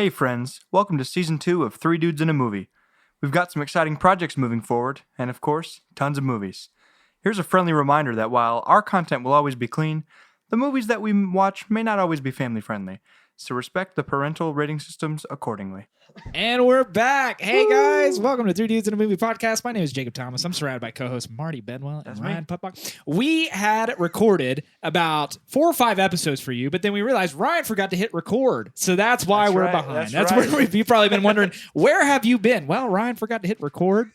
Hey friends, welcome to Season 2 of Three Dudes in a Movie. We've got some exciting projects moving forward, and of course, tons of movies. Here's a friendly reminder that while our content will always be clean, the movies that we watch may not always be family friendly, so respect the parental rating systems accordingly. And we're back. Hey guys, welcome to Three Dudes in a Movie podcast. My name is Jacob Thomas. I'm surrounded by co-host Marty Benwell and Ryan Putbach. We had recorded about 4 or 5 episodes for you, but then we realized Ryan forgot to hit record. So that's why we're behind. That's where you've probably been wondering, where have you been? Well, Ryan forgot to hit record.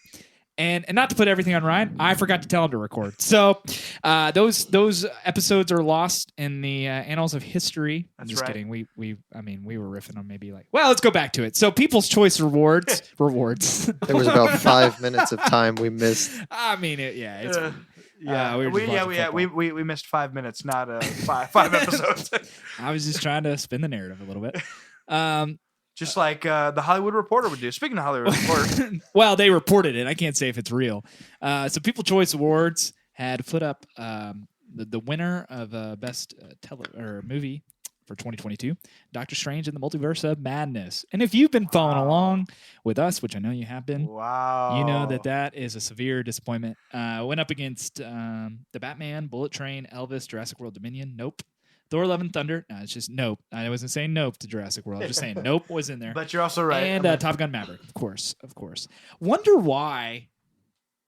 And not to put everything on Ryan, I forgot to tell him to record. So those episodes are lost in the annals of history. I'm just kidding. We were riffing on maybe let's go back to it. So People's Choice rewards. There was about 5 minutes of time we missed. We missed 5 minutes, not five episodes. I was just trying to spin the narrative a little bit. Just like the Hollywood Reporter would do. Speaking of Hollywood Reporter. Well, they reported it. I can't say if it's real. So People's Choice Awards had put up the winner of Best Movie for 2022, Doctor Strange and the Multiverse of Madness. And if you've been following along with us, which I know you have been, you know that is a severe disappointment. Went up against The Batman, Bullet Train, Elvis, Jurassic World Dominion. Nope. Thor: Love and Thunder. No, it's just Nope. I wasn't saying Nope to Jurassic World. I was just saying Nope was in there. But you're also right. And Top Gun Maverick, of course. Wonder why.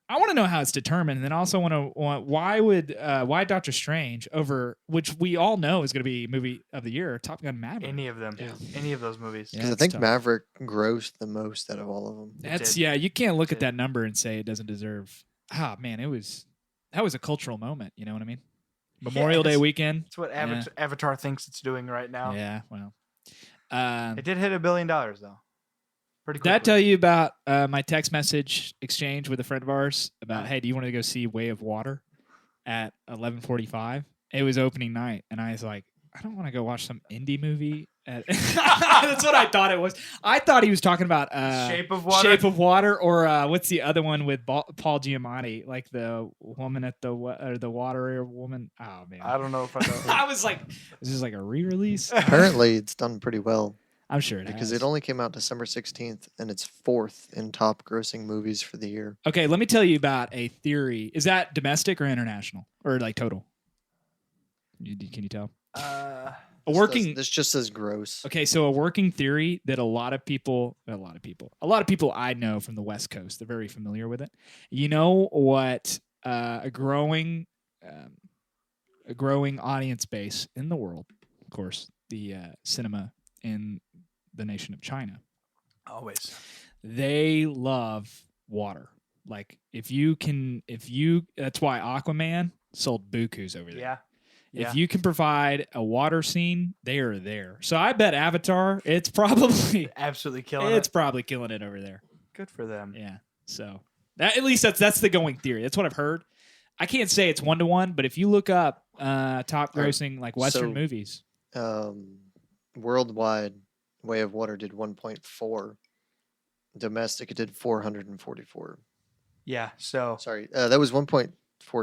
I want to know how it's determined, and then also why Doctor Strange over, which we all know is going to be movie of the year, Top Gun Maverick. Any of them. Yeah. Any of those movies. Because I think tough. Maverick grossed the most out of all of them. You can't look at that number and say it doesn't deserve. Man, that was a cultural moment. You know what I mean? Memorial Day weekend. That's what Avatar thinks it's doing right now. Yeah, well. It did hit $1 billion, though. Pretty quickly. Did I tell you about my text message exchange with a friend of ours about, hey, do you want to go see Way of Water at 11:45? It was opening night, and I was like, I don't want to go watch some indie movie. That's what I thought it was. I thought he was talking about Shape of Water. Shape of Water, or what's the other one with Paul Giamatti, like the woman at the water woman. Oh man, I don't know if I know. I was like, is this like a re-release? Apparently, it's done pretty well. I'm sure it because has. It only came out December 16th, and it's 4th in top grossing movies for the year. Okay, let me tell you about a theory. Is that domestic or international, or like total? Can you tell? This just says gross. Okay, so a working theory that a lot of people I know from the West Coast, they're very familiar with it. You know what? A growing audience base in the world, of course, the cinema in the nation of China. Always, they love water. Like that's why Aquaman sold bukus over there. Yeah. If you can provide a water scene, they are there. So I bet Avatar, it's probably absolutely killing it. It's probably killing it over there. Good for them. Yeah. So at least that's the going theory. That's what I've heard. I can't say it's 1-to-1, but if you look up top grossing Western movies, worldwide, Way of Water did 1.4. Domestic, it did 444. Yeah. So sorry, that was 1.4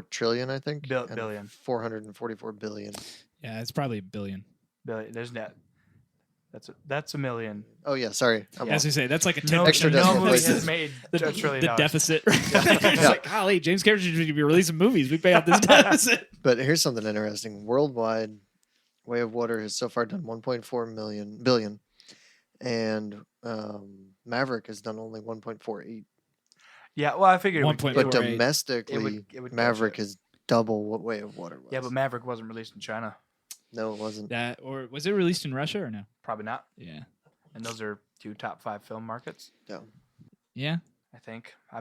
trillion, I think. Billion. 444 billion. Yeah, it's probably a billion. There's net. That's a million. Oh yeah, sorry. As I say, that's like a 10 extra no movie has made $1 trillion. The deficit. It's like, golly, James Cameron should be releasing movies. We pay out this deficit. But here's something interesting. Worldwide, Way of Water has so far done 1.4 billion, and Maverick has done only 1.48. Yeah, well, I figured. But domestically, Maverick is double what Way of Water was. Yeah, but Maverick wasn't released in China. No, it wasn't. Or was it released in Russia or no? Probably not. Yeah. And those are 2 top 5 film markets. Yeah. Yeah. I think. I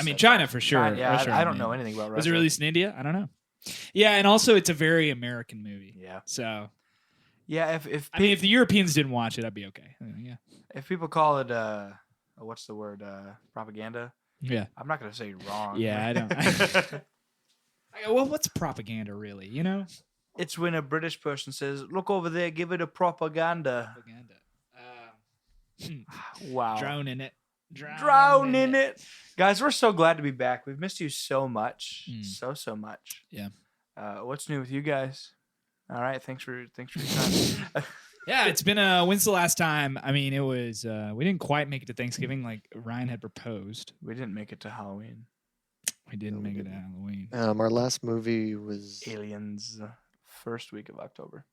mean, China for sure. I don't know anything about Russia. Was it released in India? I don't know. Yeah, and also it's a very American movie. Yeah. So. Yeah, if the Europeans didn't watch it, I'd be okay. Yeah. If people call it what's the word? Propaganda. Yeah. I'm not going to say wrong. Yeah, I don't. Well, what's propaganda really, you know? It's when a British person says, look over there, give it a propaganda. Wow. Drown in it. Guys, we're so glad to be back. We've missed you so much. So much. Yeah. What's new with you guys? All right. Thanks for your time. Yeah, it's been when's the last time? I mean, it was we didn't quite make it to Thanksgiving like Ryan had proposed. We didn't make it to Halloween. We didn't No, we make it to didn't. Halloween. Our last movie was Aliens, first week of October.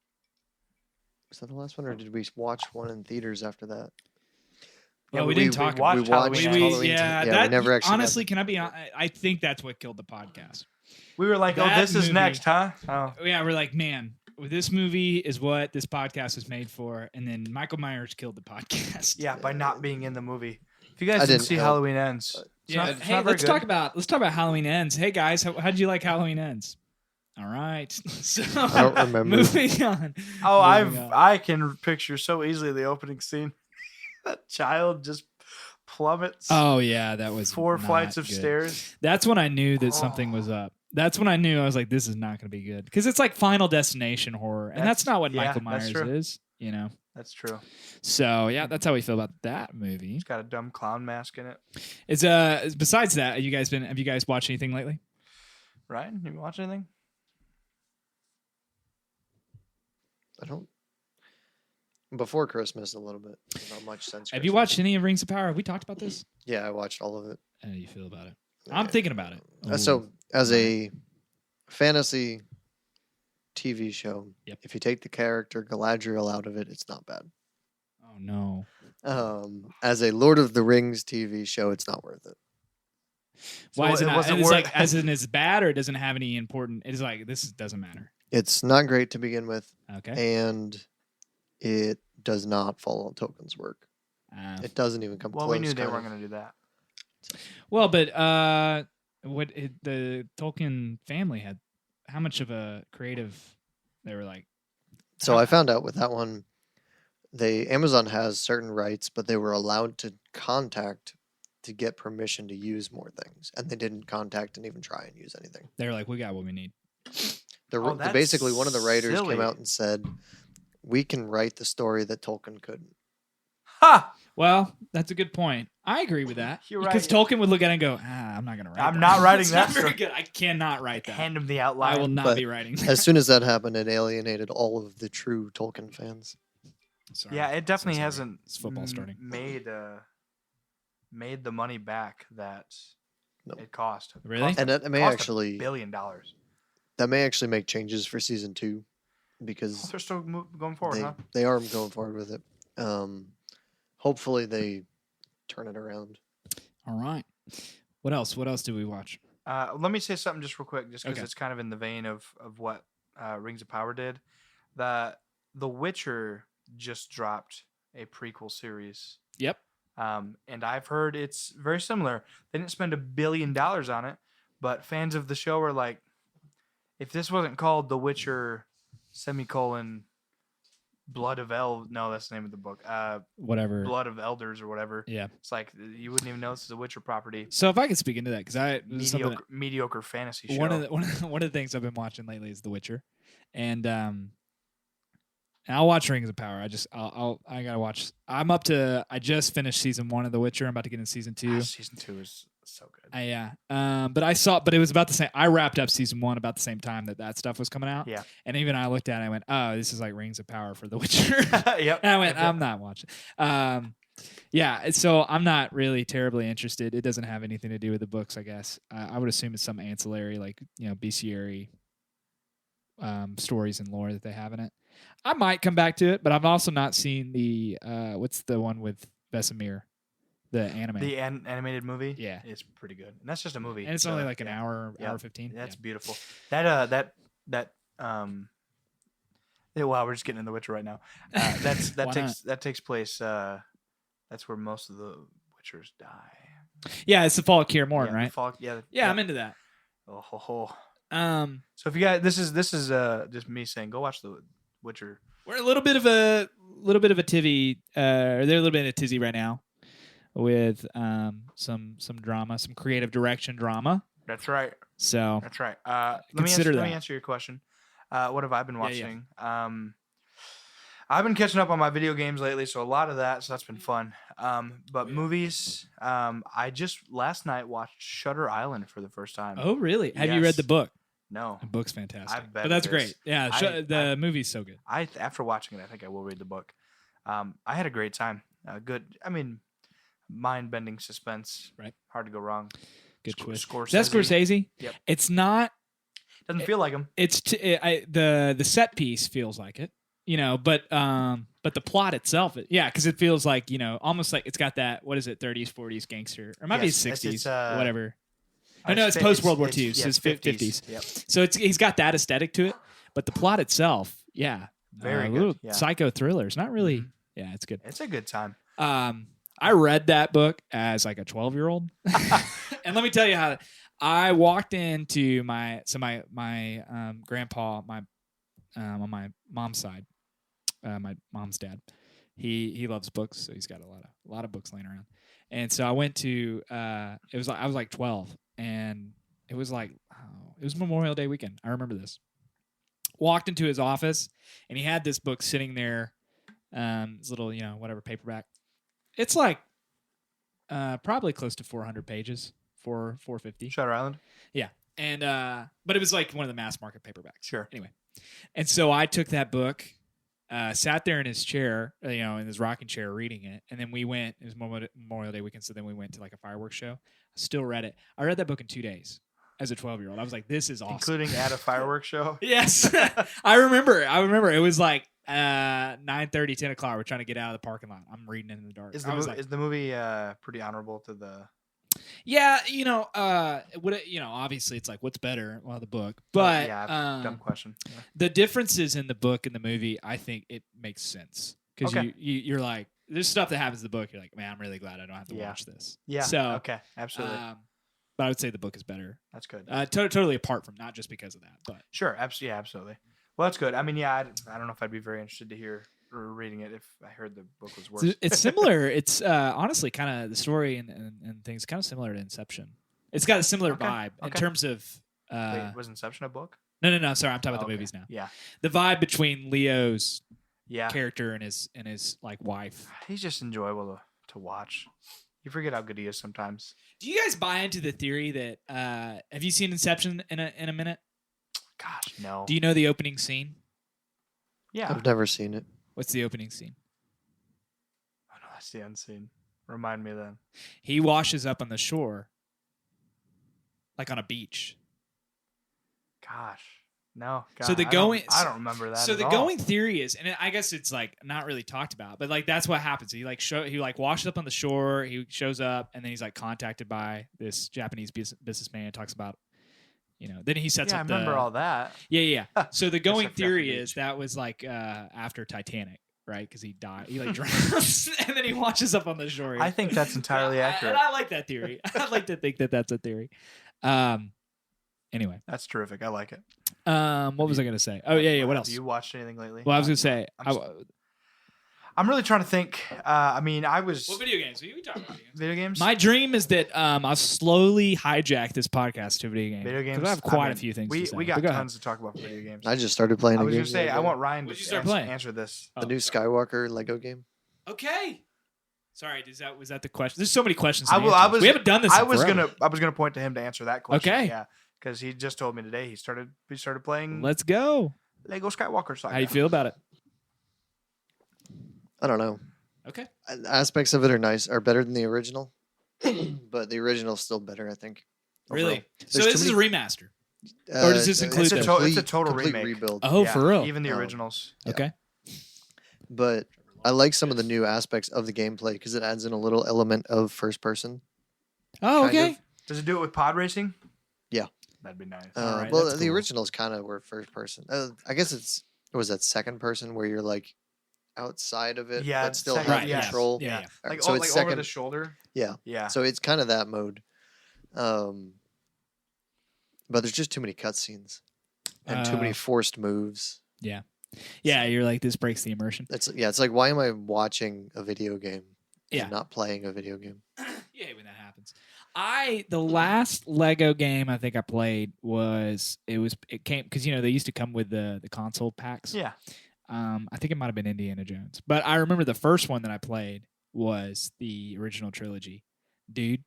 was that the last one, or did we watch one in theaters after that? Yeah, Oh, we didn't talk about watched we watched Halloween. Halloween. yeah, Yeah, that, we never actually. honestly, can I be honest? I think that's what killed the podcast. We were like, That oh, this is movie- next, huh? Oh. Yeah, we're like, man, this movie is what this podcast was made for, and then Michael Myers killed the podcast. Yeah, by not being in the movie. If you guys I didn't didn't see help, Halloween Ends, but- it's Yeah. not- it's Hey, not very let's good. talk about Halloween Ends. Hey guys, how'd you like Halloween Ends? All right. So, I don't remember. Moving on. Oh, Moving on. I can picture so easily the opening scene. That child just plummets Oh yeah, that was 4 not flights of good. stairs. That's when I knew that something was up. That's when I knew I was like, this is not going to be good because it's like Final Destination horror, and that's That's- not what yeah, Michael that's Myers true. is. You know. That's true. So yeah, that's how we feel about that movie. He's got a dumb clown mask in it. Is besides that, have you guys watched anything lately? Ryan, you watch anything? I don't. Before Christmas, a little bit. Not much since. Have you Christmas. watched any of Rings of Power? Have we talked about this? Yeah, I watched all of it. How do you feel about it? I'm Yeah. thinking about it. So, as a fantasy TV show, Yep. if you take the character Galadriel out of it, it's not bad. Oh no. As a Lord of the Rings TV show, it's not worth it. Why is it it not? wasn't It's worth- like as in it's bad or it doesn't have any important. It's like this doesn't matter. It's not great to begin with, Okay. and it does not follow Tolkien's work. It doesn't even come Well, close. we knew they kind weren't of. going to do that. Well, but the Tolkien family had how much of a creative they were like. So I found out with that one, Amazon has certain rights, but they were allowed to contact to get permission to use more things, and they didn't contact and even try and use anything. They were like, we got what we need. that's Basically, one of the writers silly. came out and said, "We can write the story that Tolkien couldn't." Ha! Well, that's a good point. I agree with that. You're Because right. Tolkien would look at it and go, I'm not going to write I'm that. not writing It's that not very story. good. I cannot write that. Hand him the I outline. will not But be writing that. As soon as that happened, it alienated all of the true Tolkien fans. Sorry. Yeah, it definitely sorry. hasn't It's football starting. made the money back that No. it cost. Really? And that may cost actually $1 billion. make changes for season 2, because They're still going forward, huh? they are going forward with it. Hopefully they turn it around. All right. What else? What else did we watch? Let me say something just real quick, just because Okay. it's kind of in the vein of what Rings of Power did. The Witcher just dropped a prequel series, Yep. and I've heard it's very similar. They didn't spend $1 billion on it, but fans of the show are like, if this wasn't called The Witcher, Blood of no, that's the name of the book. Whatever. Blood of Elders or whatever. Yeah. It's like you wouldn't even know this is a Witcher property. So if I could speak into that, because Mediocre fantasy show. one of the things I've been watching lately is The Witcher, and I'll watch Rings of Power. I gotta watch. I just finished season 1 of The Witcher. I'm about to get into season 2. Season 2 is so good. But it was about the same. I wrapped up season 1 about the same time that stuff was coming out. Yeah. And even I looked at it and I went, oh, this is like Rings of Power for The Witcher. Yep. And I went, Yep. I'm not watching. Yeah, so I'm not really terribly interested. It doesn't have anything to do with the books, I guess. I would assume it's some ancillary, like, bestiary stories and lore that they have in it. I might come back to it, but I've also not seen the what's the one with Vesemir, the anime. The animated movie. Yeah. It's pretty good, and that's just a movie. And it's so, only like an yeah. hour, Yeah. hour 15. That's Yeah. beautiful. Wow, we're just getting in The Witcher right now. Why That takes place. That's where most of the Witchers die. Yeah, it's the Fall of Kaer Morn, Yeah, the right? Fall- yeah. Yeah, I'm into that. Oh, ho, ho. So if you guys, this is just me saying, go watch The Witcher. we're a little bit of a tivvy. They're a little bit in a tizzy right now with some drama, some creative direction drama. That's right. So That's right. Consider Let me that. answer your question. What have I been Yeah, yeah. watching? I've been catching up on my video games lately, so a lot of that. So that's been fun. But movies, I just last night watched Shutter Island for the first time. oh really? Have you read Yes. the book? No. The book's fantastic. I bet But that's it great. is. Yeah, the movie's so good. After watching it, I think I will read the book. I had a great time. Good. I mean, mind-bending suspense. Right. Hard to go wrong. Good twist. Scorsese. Is that Scorsese? Yep. It's not. Doesn't feel like him. It's the set piece feels like it, but the plot itself, because it feels like almost like it's got that, what is it, 30s 40s gangster, or maybe Yes, 60s, it's, whatever. Oh no, it's post World War II, so it's 50s. Yep. So he's got that aesthetic to it, but the plot itself, Very little good. Yeah. psycho thriller. It's not really, Mhm. it's good. It's a good time. I read that book as like a 12-year-old, and let me tell you how. I walked into my grandpa, on my mom's side, my mom's dad. He loves books, so he's got a lot of books laying around. And so I went to I was like 12, and it was Memorial Day weekend. I remember this. Walked into his office, and he had this book sitting there, this little whatever paperback. It's like probably close to 400 pages. 450. Shutter Island. Yeah. And but it was like one of the mass market paperbacks. Sure. Anyway. And so I took that book, sat there in his chair, in his rocking chair reading it, and then we went, it was Memorial Day weekend, so then we went to like a fireworks show. I still read it. I read that book in 2 days as a 12-year-old. I was like, this is awesome. Including at a fireworks show. Yes. I remember it was like 9:30, 10 o'clock. We're trying to get out of the parking lot. I'm reading it in the dark. Is the movie pretty honorable to the? Yeah, obviously it's like, what's better? Well, the book, but dumb question. Yeah. the differences in the book and the movie, I think it makes sense because Okay. you're like, there's stuff that happens in the book. You're like, man, I'm really glad I don't have to watch this. Yeah. So okay, absolutely. But I would say the book is better. That's good. Totally apart from, not just because of that, but Sure. Absolutely. Well, that's good. I mean, I don't know if I'd be very interested to hear or reading it if I heard the book was worse. it's similar. It's honestly kind of the story and things kind of similar to Inception. It's got a similar vibe in terms of. Wait, was Inception a book? No. Sorry, I'm talking about the movies now. Yeah. The vibe between Leo's Yeah. character and his like wife. He's just enjoyable to watch. You forget how good he is sometimes. Do you guys buy into the theory that have you seen Inception in a minute? Gosh, no. Do you know the opening scene? Yeah. I've never seen it. What's the opening scene? Oh no, that's the unseen. Remind me then. He washes up on the shore, like on a beach. Gosh, no. God, So the I going- don't, I don't remember that. So at the all. going theory is, and I guess it's like not really talked about, but like that's what happens. He washes up on the shore. He shows up, and then he's like contacted by this Japanese businessman. Talks about, then he sets Yeah, I up. remember all that. Yeah. So the going I forgot theory the is beach. that was like after Titanic, right? Because he died, he like drowns, and then he washes up on the shore. I think that's entirely accurate. And I like that theory. I like to think that that's a theory. Anyway, That's terrific. I like it. what was I gonna say? Oh yeah. What else? Have you watched anything lately? Well, I was gonna say. I'm really trying to think. I mean, I was What video games? We talking about video games. My dream is that I'll slowly hijack this podcast to a video game. Video games. 'Cause I have quite a mean, few things We to say. we But got go ahead. tons to talk about for video games. I just started playing I a was game. gonna say I want Ryan What'd you to start playing? answer this. the new Skywalker Lego game. Okay. Sorry, was that the question? There's so many questions. I to will- answer. I was- we haven't done this. I in was forever. gonna point to him to answer that question. Okay. Yeah, because he just told me today he started playing Let's go. Lego Skywalker Saga. How you feel about it? I don't know. Okay. Aspects of it are better than the original, but the original's still better, I think. Really? overall. So There's this too is a many- remaster. Or does this include It's a, those? it's a total complete remake. rebuild. Oh, Yeah, for real? Even the Oh. originals. Yeah. Okay. But I like some of the new aspects of the gameplay because it adds in a little element of first person. Oh, kind okay. of. Does it do it with pod racing? Yeah. That'd be nice. Alright, Well, that's the cool. originals kind of were first person. I guess was that second person where you're like outside of it, Yeah, but still second- have Right. Yeah. control. Yeah. Yeah. Like, so oh, it's like second. over the shoulder. Yeah. Yeah. So it's kind of that mode. But there's just too many cutscenes and too many forced moves. Yeah. You're like, this breaks the immersion. It's like, why am I watching a video game Yeah. and not playing a video game? Yeah, when that happens. The last Lego game I think I played it came because they used to come with the console packs. Yeah. I think it might have been Indiana Jones, but I remember the first one that I played was the original trilogy. Dude,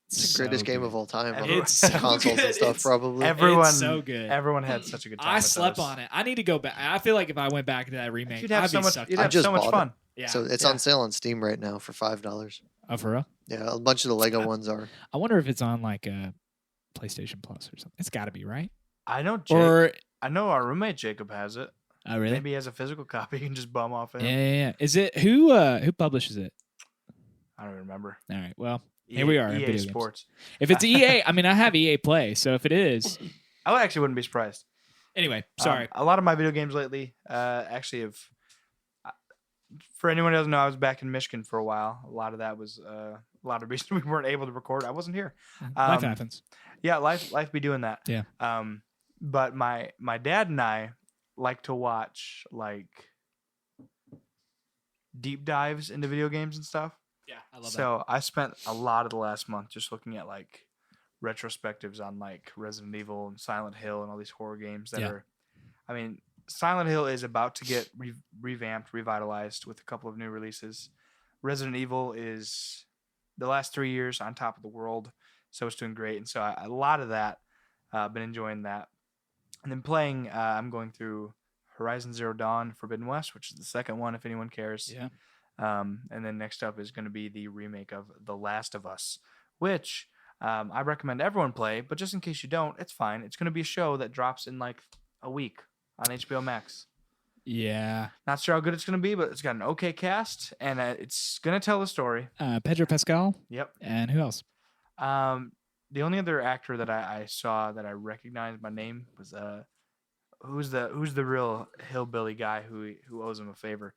It's the greatest game good. of all time. on It's so consoles good. and stuff, It's- probably. Everyone, It's so good. Everyone had such a good time. I with slept those. on it. I need to go back. I feel like if I went back to that remake, You'd have I'd so be much. sucked You'd I have in. just so much bought it. fun. Yeah. So it's Yeah. on sale on Steam right now for $5. Oh, for real? Yeah, a bunch of the Lego ones are. I wonder if it's on like a PlayStation Plus or something. It's got to be, right? I know. Or I know our roommate Jacob has it. oh, really? Maybe he has a physical copy. You can just bum off Yeah, him. yeah, yeah. Is it who publishes it? I don't even remember. All right. Well, here we are in EA video games. Sports. if it's EA, I mean, I have EA Play, so if it is, I actually wouldn't be surprised. anyway, sorry. A lot of my video games lately actually have. For anyone who doesn't know, I was back in Michigan for a while. A lot of that was a lot of reason we weren't able to record. I wasn't here. Life happens. Yeah, life be doing that. Yeah. But my dad and I like to watch like deep dives into video games and stuff. Yeah, I love So I spent a lot of the last month just looking at like retrospectives on like Resident Evil and Silent Hill and all these horror games that Yeah. are. I mean, Silent Hill is about to get revamped, revitalized with a couple of new releases. Resident Evil is the last 3 years on top of the world, so it's doing great. And so a lot of that, been enjoying that. And then playing, I'm going through Horizon Zero Dawn Forbidden West, which is the second one, if anyone cares. Yeah. And then next up is going to be the remake of The Last of Us, which I recommend everyone play. But just in case you don't, it's fine. It's going to be a show that drops in like a week on HBO Max. Yeah. Not sure how good it's going to be, but it's got an okay cast, and it's going to tell a story. Pedro Pascal Yep. and who else? The only other actor that I saw that I recognized by name was who's the real hillbilly guy who owes him a favor.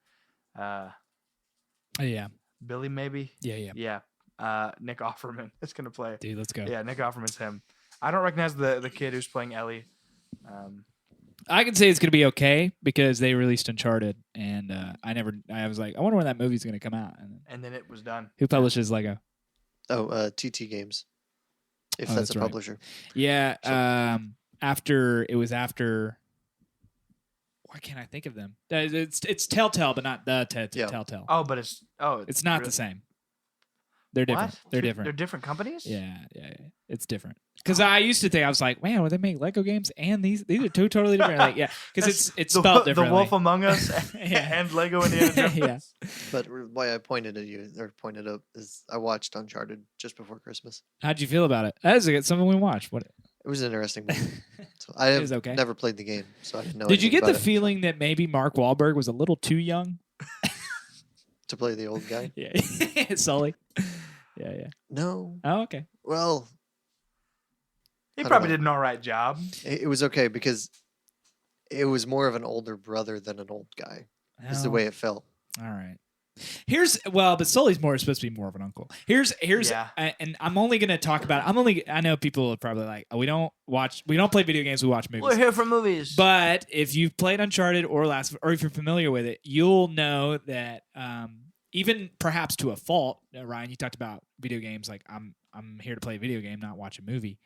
Yeah. Billy maybe. Yeah. Yeah. Nick Offerman is gonna play. Dude, let's go. Yeah, Nick Offerman's him. I don't recognize the kid who's playing Ellie. I can say it's gonna be okay because they released Uncharted, and I was like, I wonder when that movie's gonna come out. And And then it was done. who publishes Lego? Oh, TT Games. If Oh, that's that's a right. publisher. Yeah. So- After. Why can't I think of them? It's Telltale, but not the Yeah. Telltale. Oh, but It's not the same. They're different. What? They're They're different. different companies. Yeah. It's different. Because I used to think I was like, man, would they make Lego games and these are two totally different? Like, yeah, because it's the, spelled The differently. Wolf Among Us Yeah. and Lego Indiana Jones. Yeah. But why I pointed up is I watched Uncharted just before Christmas. How'd you feel about it? That is something we watched. What It was an interesting movie. So I It have was okay. never played the game, so I didn't know. did you anything get the about it. feeling that maybe Mark Wahlberg was a little too young? to play the old guy? Yeah, Sully. Yeah. No. Oh, okay. Well, He I don't probably know. did an all right job. it was okay because it was more of an older brother than an old guy. Is the Oh, way it felt. All right. But Sully's supposed to be more of an uncle. Here's, Yeah. and I'm only gonna talk about. I know people are probably like, oh, we don't play video games. We watch movies. We're here for movies. But if you've played Uncharted or or if you're familiar with it, you'll know that even perhaps to a fault, Ryan, you talked about video games. Like I'm here to play a video game, not watch a movie.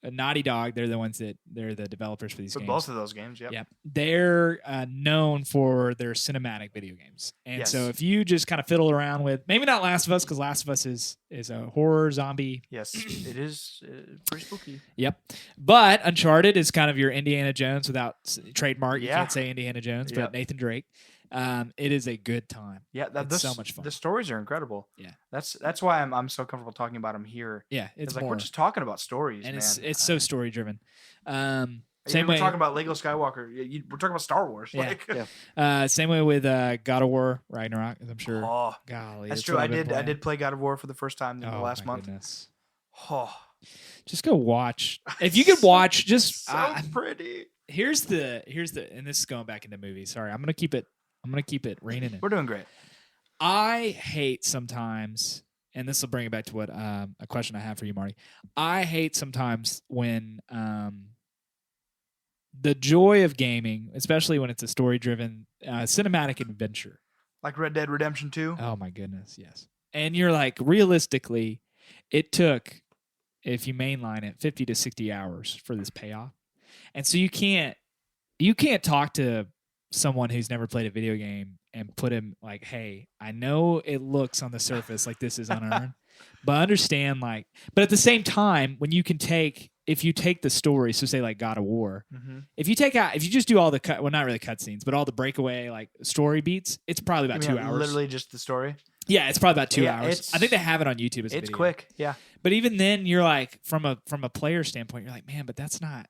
Naughty Dog, they're the developers for these For games. both of those games, yep. Yep. They're known for their cinematic video games. And Yes. so if you just kind of fiddle around with, maybe not Last of Us, because Last of Us is a horror zombie. Yes, it is pretty spooky. Yep. But Uncharted is kind of your Indiana Jones without trademark. You Yeah. can't say Indiana Jones, Yep. but Nathan Drake. It is a good time. Yeah, It's so much fun. The stories are incredible. Yeah. That's why I'm so comfortable talking about them here. Yeah, it's like more. we're just talking about stories, and man. it's so story driven. Same We're way. talking about Lego Skywalker. We're talking about Star Wars. Yeah. Like, Yeah. Same way with God of War Ragnarok. As I'm sure. Oh, Golly, that's it's true. what I I've been did playing. play God of War for the first time in the Oh, last my month. goodness. Oh, Just go watch. If you could watch, just so pretty. here's the and this is going back into movies. Sorry, I'm gonna keep it reining in. We're doing great. I hate sometimes, and this will bring it back to what a question I have for you, Marty. I hate sometimes when the joy of gaming, especially when it's a story-driven cinematic adventure. Like Red Dead Redemption 2. Oh my goodness, yes. And you're like, realistically, it took, if you mainline it, 50 to 60 hours for this payoff. And so you can't talk to someone who's never played a video game and put him like, hey, I know it looks on the surface like this is unearned, But understand, like, but at the same time, when you can if you take the story, so say like God of War, if you just do all the well, not really cutscenes, but all the breakaway like story beats, it's probably about 2 hours. Literally just the story. Yeah, it's probably about 2 hours. I think they have it on YouTube. As a it's video. quick. Yeah. But even then, you're like, from a player standpoint, you're like, man, but that's not.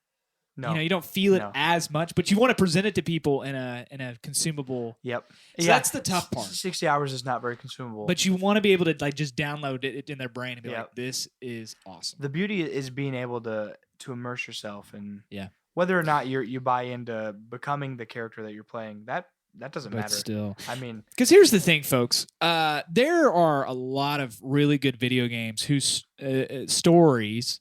No. You don't feel it as much, but you want to present it to people in a consumable. Yep. So that's the tough part. 60 hours is not very consumable. But you want to be able to like just download it in their brain and be like, this is awesome. The beauty is being able to immerse yourself in whether or not you buy into becoming the character that you're playing. That doesn't matter. Still, I mean, because here's the thing, folks. There are a lot of really good video games whose stories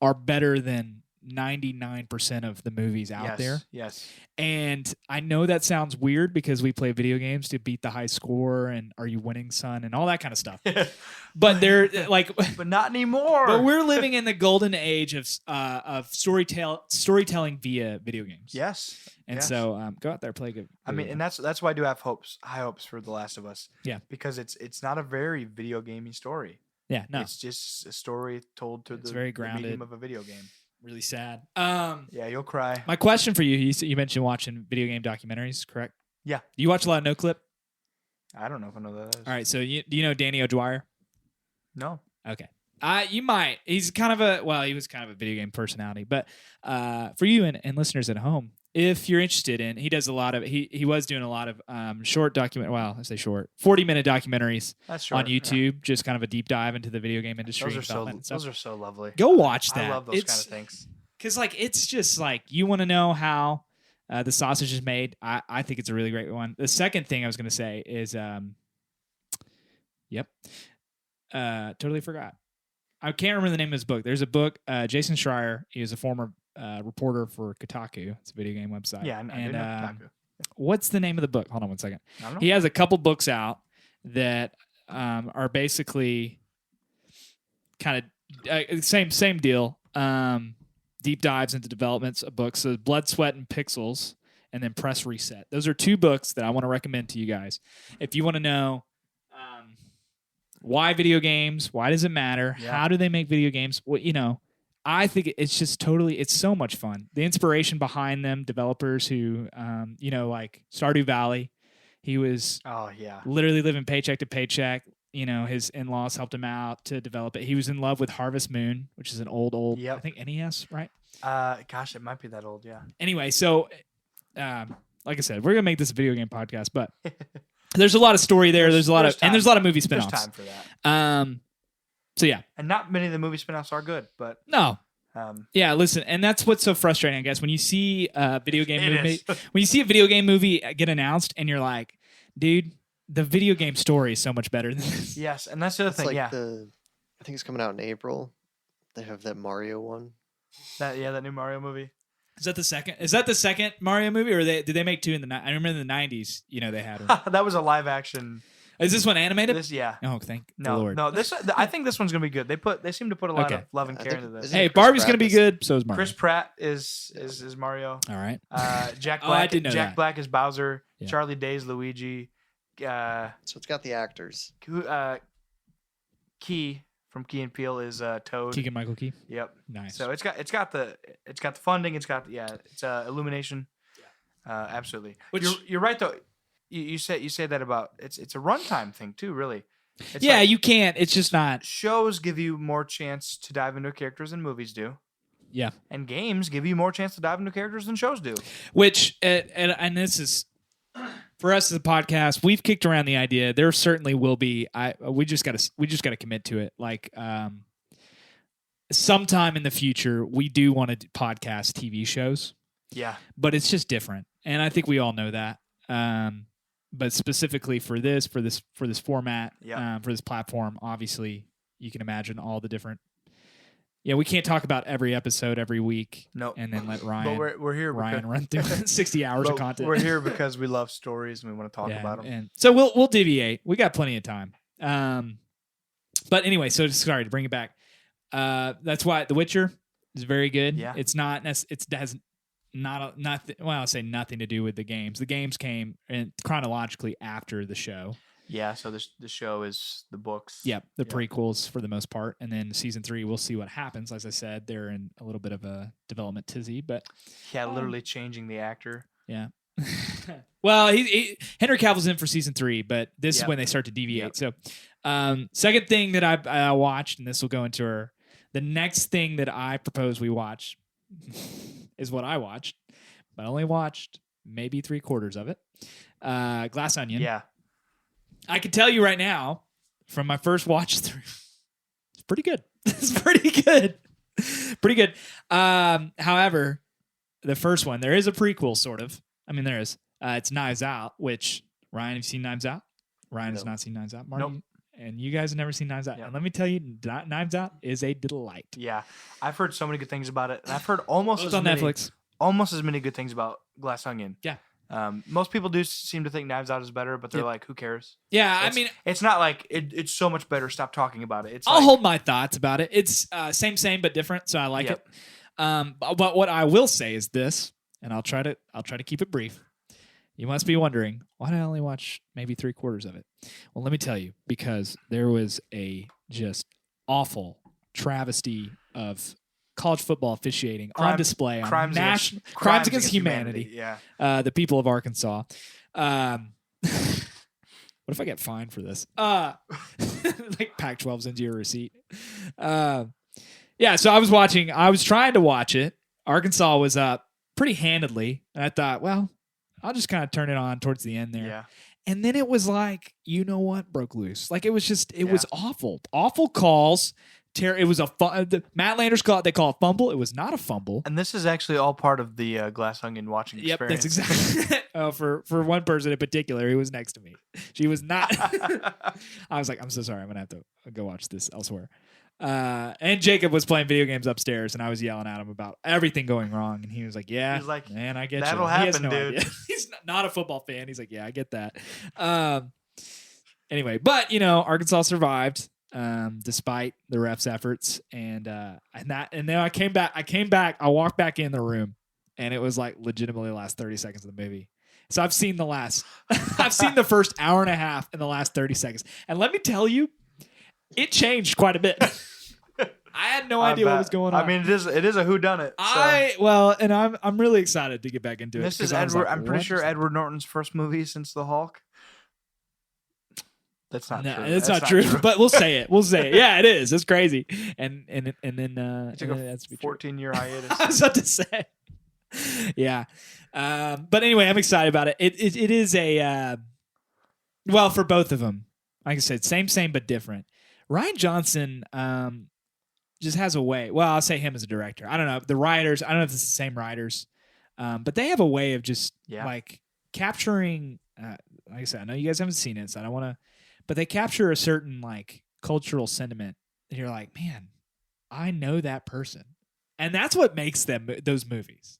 are better than 99% of the movies out there. Yes. And I know that sounds weird because we play video games to beat the high score and are you winning, son, and all that kind of stuff. But they're like, but not anymore. But we're living in the golden age of storytelling via video games. Yes. And so go out there, play good. I mean, and that's why I do have high hopes for The Last of Us. Yeah. Because it's not a very video gamey story. Yeah. No. It's just a story told to the medium of a video game. Really sad. Yeah, you'll cry. My question for you: you mentioned watching video game documentaries, correct? Yeah. You watch a lot of NoClip? I don't know if I know what that is. All right. So do you know Danny O'Dwyer? No. Okay. You might. He's kind of he was kind of a video game personality. But for you and listeners at home, if you're interested in, he does a lot of, he was doing a lot of short 40-minute documentaries on YouTube, just kind of a deep dive into the video game industry. Those are so lovely. Go watch that. I love those kind of things. Because it's just like, you want to know how the sausage is made. I think it's a really great one. The second thing I was going to say is, totally forgot. I can't remember the name of his book. There's a book, Jason Schreier. He was a former reporter for Kotaku. It's a video game website. Yeah, I know Kotaku. What's the name of the book? Hold on one second. I don't know. He has a couple books out that are basically kind of same deal. Deep dives into developments of books. So Blood, Sweat, and Pixels, and then Press Reset. Those are two books that I want to recommend to you guys. If you want to know why video games, why does it matter? Yeah. How do they make video games? Well, I think it's just it's so much fun. The inspiration behind them, developers who, like Stardew Valley, he was literally living paycheck to paycheck. His in-laws helped him out to develop it. He was in love with Harvest Moon, which is an old, I think NES, right? Gosh, it might be that old, yeah. Anyway, so, like I said, we're going to make this a video game podcast, but there's a lot of story there. There's a lot of movie spinoffs. There's time for that. So yeah, and not many of the movie spinoffs are good, but no. Yeah, listen, and that's what's so frustrating, I guess, when you see a video game movie. When you see a video game movie get announced, and you're like, dude, the video game story is so much better than this. Yes, and that's the other thing. Like I think it's coming out in April. They have that Mario one. That new Mario movie. Is that the second Mario movie, or did they make two in the? I remember in the '90s, they had one. That was a live action. Is this one animated? Oh, thank the Lord. No. I think this one's gonna be good. They seem to put a lot of love and care into this. Hey, Barbie's gonna be good. So is Mario. Chris Pratt is Mario. All right. Jack Black. Jack Black is Bowser. Yeah. Charlie Day's Luigi. So it's got the actors. Key from Key and Peele is Toad. Keegan-Michael Key. Yep. Nice. So it's got the funding. It's Illumination. Yeah. Absolutely. Which, you're right though. You say that about it's a runtime thing too. Really. It's you can't. It's just not. Shows give you more chance to dive into characters than movies do. Yeah. And games give you more chance to dive into characters than shows do. Which and this is. For us as a podcast, we've kicked around the idea. There certainly will be. We just got to commit to it. Like sometime in the future, we do want to podcast TV shows. Yeah, but it's just different, and I think we all know that. But specifically for this format, for this platform, obviously, you can imagine all the different. Yeah, we can't talk about every episode every week. No, and then let Ryan. But we're here. Ryan run through 60 hours of content. We're here because we love stories and we want to talk about them. And so we'll deviate. We got plenty of time. But anyway, so sorry to bring it back. That's why The Witcher is very good. Yeah, it's not. It has I'll say nothing to do with the games. The games came chronologically after the show. Yeah, so the show is the books. Yep, the Yeah. prequels for the most part, and then season 3, we'll see what happens. As I said, they're in a little bit of a development tizzy, but Yeah, literally changing the actor. yeah. Well, Henry Cavill's in for season 3, but this is Yep. when they start to deviate. Yep. So, second thing that I watched, and this will go into the next thing that I propose we watch is what I watched, but I only watched maybe 3/4 of it. Glass Onion. Yeah. I can tell you right now, from my first watch through, it's pretty good. It's pretty good. Pretty good. However, the first one, there is a prequel, sort of. I mean, there is. It's Knives Out, which, Ryan, have you seen Knives Out? Ryan has No. not seen Knives Out. Marty, Nope. and you guys have never seen Knives Out. Yeah. And let me tell you, Knives Out is a delight. Yeah. I've heard so many good things about it. And I've heard almost Both as on many, Netflix. almost as many good things about Glass Onion. Yeah. Most people do seem to think Knives Out is better, but they're Yep. like, who cares? Yeah, I It's- mean, it's not like it's so much better. Stop talking about it. It's I'll like, hold my thoughts about it. It's same but different, so I like Yep. it. But what I will say is this, and I'll try to keep it brief. You must be wondering, why did I only watch maybe 3/4 of it? Well, let me tell you, because there was a just awful travesty of college football officiating on Crime- display on crimes national against, crimes against humanity. Yeah. The people of Arkansas. What if I get fined for this? Like Pac-12 sends you a receipt. Yeah, so I was trying to watch it. Arkansas was up pretty handedly. And I thought, well, I'll just kind of turn it on towards the end there. Yeah. And then it was like, you know what, broke loose. Like it was awful. Awful calls. It was Matt Landers they call it fumble. It was not a fumble. And this is actually all part of the Glass Onion watching Yep, experience. that's exactly. Oh, for one person in particular who was next to me, she was not. I was like, I'm so sorry, I'm gonna have to go watch this elsewhere. And Jacob was playing video games upstairs, and I was yelling at him about everything going wrong, and he was like, "Yeah, He's like, man, I get "That'll you." He has happen, dude. idea. He's not a football fan. He's like, "Yeah, I get that." Anyway, but Arkansas survived. Despite the refs' efforts, and then I came back. I walked back in the room, and it was like legitimately the last 30 seconds of the movie. So I've seen I've seen the first hour and a half and the last 30 seconds, and let me tell you, it changed quite a bit. I had no idea what was going on. I mean, it is a whodunit. And I'm really excited to get back into it. This is 'cause I was Edward. like, I'm pretty what sure is- Edward Norton's first movie since The Hulk. That's not No, true. it's That's not true. But we'll say it. We'll say it. Yeah, it is. It's crazy. And then It took a that's to be true. 14-year hiatus. I was about to say. Yeah. But anyway, I'm excited about it. It is a well, for both of them. Like I said, same but different. Ryan Johnson just has a way. Well, I'll say him as a director. I don't know. The writers, I don't know if it's the same writers. But they have a way of just like capturing like I said, I know you guys haven't seen it, so I don't want to, but they capture a certain like cultural sentiment and you're like, man, I know that person. And that's what makes those movies.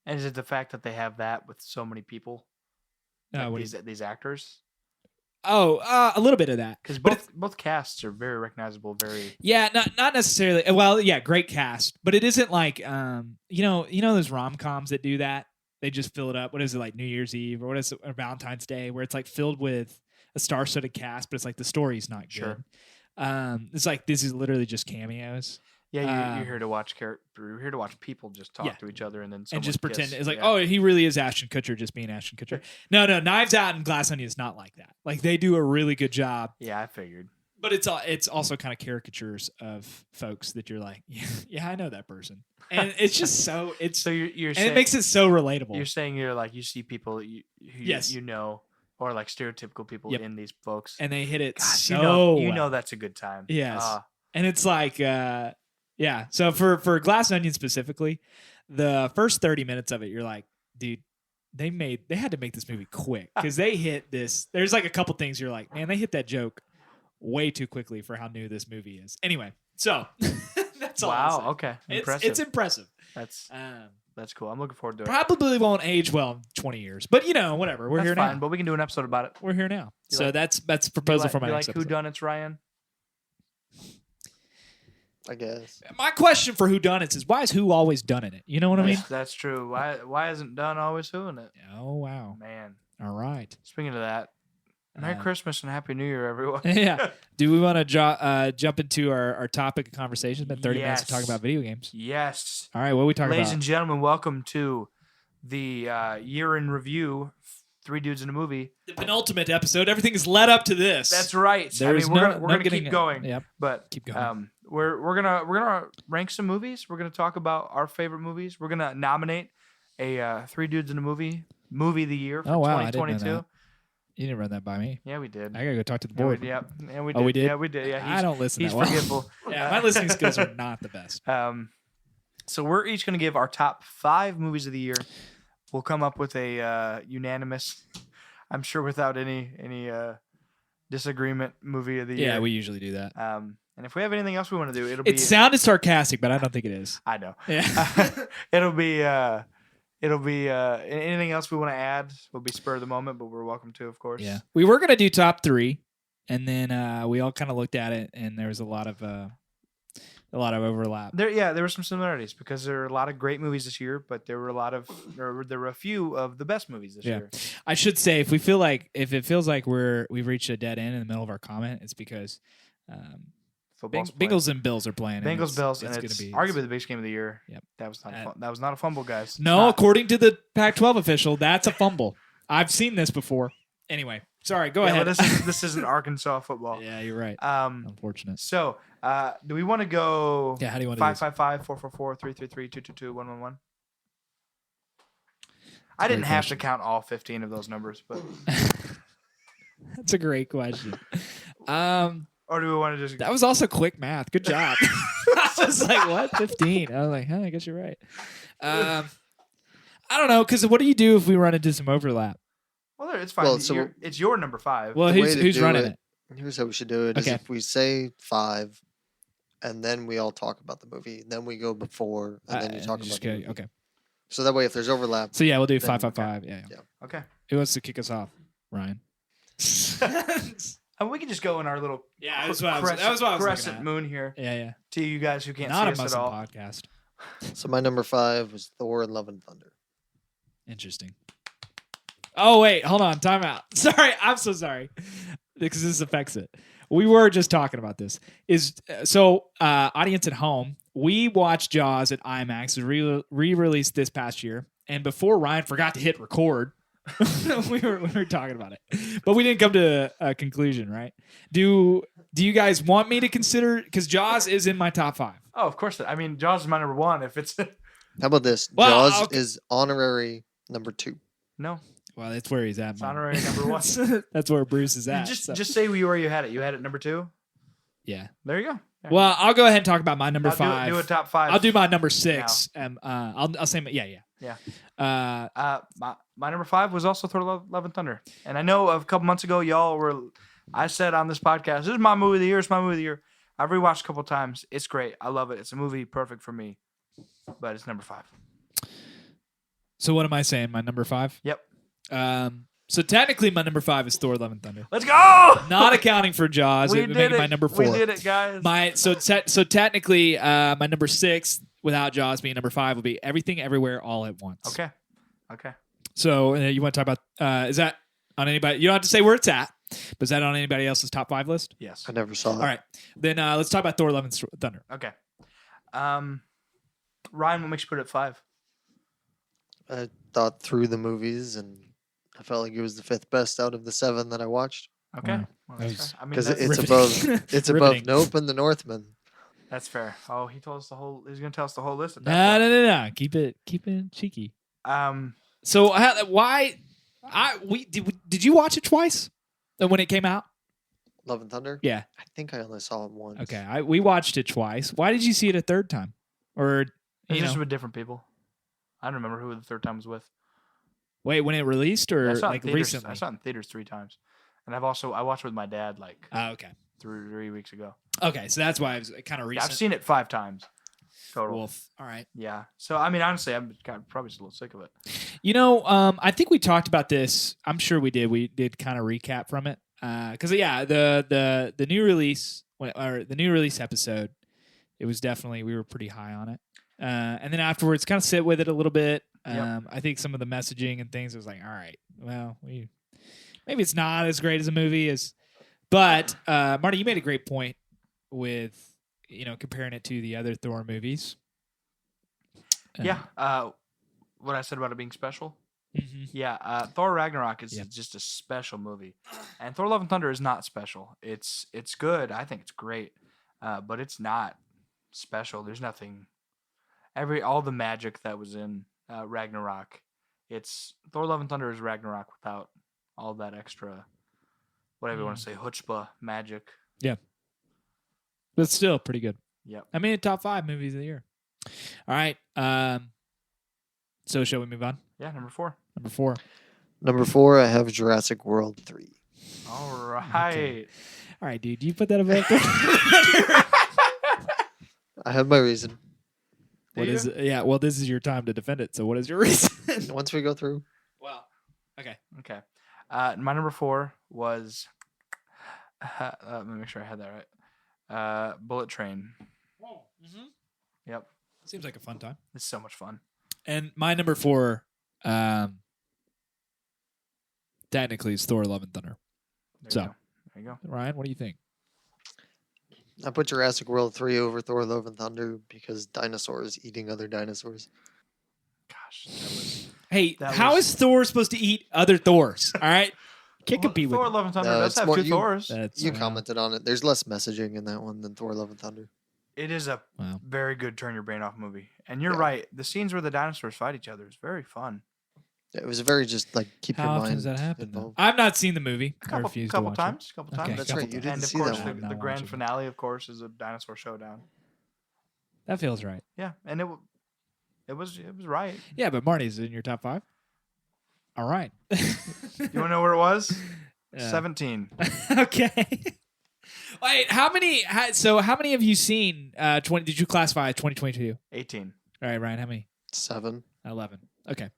And is it the fact that they have that with so many people? Like What do you- these actors? a little bit of that. Because But both casts are very recognizable, very Yeah, not necessarily. Well, yeah, great cast, but it isn't like you know those rom-coms that do that. They just fill it up. What is it, like New Year's Eve or what is it, or Valentine's Day, where it's like filled with a star-studded cast, but it's like the story's not good. Sure. It's like this is literally just cameos yeah. You're here to watch You're here to watch people just talk Yeah. to each other and then and just pretend kiss. it's like, Yeah. oh, he really is Ashton Kutcher, just being Ashton Kutcher. No, Knives Out and Glass Onion is not like that. Like they do a really good job. Yeah, I figured. But it's also kind of caricatures of folks that you're like, yeah, I know that person, and it's just so So you're and saying it makes it so relatable. you're saying you're like you see people who Yes. you know or like stereotypical people Yep. in these folks. And they hit it Gosh, so you well. know that's a good time. Yes. Ah, And it's like, yeah. So for Glass Onion specifically, the first 30 minutes of it, you're like, dude, they had to make this movie quick because they hit this. There's like a couple things you're like, man, they hit that joke way too quickly for how new this movie is. Anyway, so that's all. I'll say. wow. Okay. Impressive. It's impressive. That's cool. I'm looking forward to it. Probably won't age well in 20 years, but whatever. We're That's here fine, now. but we can do an episode about it. We're here now. You So like- that's a proposal for my you next like episode. whodunits, Ryan? I guess. My question for whodunits is why is who always done in it? You know what I mean? That's true. Why isn't Dunn always doing it? Oh wow. Man. All right. Speaking of that, Merry Christmas and Happy New Year, everyone. Yeah. Do we want to jump into our topic of conversation? It's been 30 minutes to talk Yes. about video games. Yes. All right, what are we talking Ladies about? and gentlemen, welcome to the year in review. Three Dudes in a Movie. The penultimate episode. Everything is led up to this. That's right. There's we're no gonna getting keep going. Yep. But Keep going. we're gonna rank some movies. We're gonna talk about our favorite movies. We're gonna nominate a Three Dudes in a Movie of the year for Oh, wow, I didn't know 2022. that. You didn't run that by me. Yeah, we did. I gotta go talk to the Yeah, we board. did. Yeah, and we Oh, did. we did? Yeah, we did. Yeah, I don't listen he's that well. forgetful. Yeah, my listening skills are not the best. So we're each going to give our top 5 movies of the year. We'll come up with a unanimous, I'm sure without any disagreement, movie of the year. Yeah, we usually do that. And if we have anything else we want to do, it'll be. It sounded sarcastic, but I don't think it is. I know. Yeah. It'll be anything else we want to add will be spur of the moment, but we're welcome to, of course. Yeah. We were gonna do top 3, and then we all kind of looked at it, and there was a lot of overlap. There were some similarities because there were a lot of great movies this year, but there were a few of the best movies this year. I should say, if it feels like we've reached a dead end in the middle of our comment, it's because Football's playing. Bengals and Bills are playing. Bengals, Bills, and gonna it's be arguably the biggest game of the year. Yep. That was not a fumble, guys. It's No, not. according to the Pac-12 official, that's a fumble. I've seen this before. Anyway, sorry. Go ahead. Well, this isn't Arkansas football. Yeah, you're right. Um. Unfortunate. So, do we want to go? Yeah. How do you want to do this? 555-444-333-222-111? I didn't have to count all 15 of those numbers, but That's a great question. or do we want to just? That was also quick math. Good job. I was like, what? 15? I was like, I guess you're right. I don't know, because what do you do if we run into some overlap? Well, it's fine. Well, so- it's your number 5. Well, The way who's to do running it? Here's how we should do it: is Okay. if we say 5, and then we all talk about the movie, then we go before, and then you talk about the movie. Okay. So that way, if there's overlap, So yeah, we'll do Then- 555. Yeah. okay. Who wants to kick us off? Ryan. And we can just go in our little Yeah, that was what I was looking crescent at. moon here Yeah. to you guys who can't Not a see us muscle at all. podcast. so my number 5 was Thor: Love and Thunder. Interesting. Oh wait, hold on, time out. Sorry, I'm so sorry because this affects it. We were just talking about this. Audience at home, we watched Jaws at IMAX, re-released this past year, and before Ryan forgot to hit record, we were talking about it, but we didn't come to a conclusion, right? Do you guys want me to consider, because Jaws is in my top 5? Oh, of course. I mean, Jaws is my number 1. If it's How about this? Well, Jaws okay. is honorary number 2. no, Well, that's where he's at. it's man. honorary number 1. That's where Bruce is You at. just so- just say where you had it. You had it number 2. yeah. There you go. Yeah. Well, I'll go ahead and talk about my number Now 5. Do a top 5. I'll do my number 6. I'll say yeah. My number 5 was also Thor: Love and Thunder. And I know a couple months ago, I said on this podcast, this is my movie of the year. It's my movie of the year. I've rewatched a couple times. It's great. I love it. It's a movie perfect for me. But it's number 5. So what am I saying? My number 5? Yep. So technically my number 5 is Thor: Love and Thunder. Let's go! Not accounting for Jaws. We It would did make it it. my number 4. We did it, guys. So technically my number 6 without Jaws being number 5 would be Everything Everywhere All at Once. Okay. So you want to talk about is that on anybody? You don't have to say where it's at, but is that on anybody else's top 5 list? Yes. I never saw it. All right. Then let's talk about Thor: Love and Thunder. Okay. Ryan, what makes you put it at 5? I thought through the movies, and I felt like it was the 5th best out of the 7 that I watched. Okay. Wow. Well, That that's was- fair. I mean, Because that's, it's riveting. above, it's Riveting. above Nope and The Northman. that's fair. Oh, he told us the whole. He's gonna tell us the whole list. At No, that no. Keep it cheeky. point. So why? Did you watch it twice when it came out? Love and Thunder. Yeah. I think I only saw it once. Okay. We watched it twice. Why did you see it a third time? Or It's you just know, with different people. I don't remember who the third time was with. wait, when it released or I saw it in like theaters. recently? I saw it in theaters 3 times, and I watched it with my dad like Oh, okay. 3 weeks ago. Okay, so that's why it was kind of Yeah, recent. I've seen it 5 times total. Wolf. All right. Yeah. So I mean, honestly, I'm probably just a little sick of it. You know, I think we talked about this. I'm sure we did. We did kind of recap from it because the new release or the new release episode, it was definitely we were pretty high on it. And then afterwards, kind of sit with it a little bit. Yep. I think some of the messaging and things was like, all right, well, maybe it's not as great as a movie as. But Marty, you made a great point with comparing it to the other Thor movies. Yeah. What I said about it being special. Mhm. Yeah. Thor Ragnarok is Yeah. just a special movie, and Thor: Love and Thunder is not special. It's good. I think it's great, but it's not special. There's nothing. All the magic that was in Ragnarok. It's Thor: Love and Thunder is Ragnarok without all that extra, whatever you want to say, chutzpah magic. But still pretty good. Yep. I mean, top 5 movies of the year. All right. So shall we move on? Yeah, number 4. Number 4. Number 4, I have Jurassic World 3. All right. Okay. All right, dude. You put that above. I have my reason. What Do is you? it? Yeah. Well, this is your time to defend it. So what is your reason? Once we go through, Well, okay. Okay. My number 4 was. Let me make sure I had that right. Bullet Train. Yep. Seems like a fun time. It's so much fun. And my number 4, technically, is Thor: Love and Thunder. There So. you go. There you go. Ryan, what do you think? I put Jurassic World 3 over Thor: Love and Thunder because dinosaurs eating other dinosaurs. Gosh, that was. Hey, That how was- is Thor supposed to eat other Thors? All right, can't Well, compete with. Thor: Love and Thunder No, does it's have more- 2 you- Thors. That's You commented on it. There's less messaging in that one than Thor: Love and Thunder. It is a Wow. very good turn your brain off movie. And you're Yeah. right. The scenes where the dinosaurs fight each other is very fun. It was very just like keep How your often mind does that happen? Though? involved. I've not seen the movie. I Couple refuse to couple watch times. Couple Okay, times. That's couple right. You times. didn't And of see course, that the, one. I'm the not grand watching it. finale, of course, is a dinosaur showdown. That feels right. Yeah, and it was right. Yeah, but Marty's in your top 5. All right. You want to know where it was? Yeah. 17. Okay. Wait, how many? So, how many have you seen? 20? Did you classify 2022? 18. All right, Ryan. How many? 7. 11. Okay.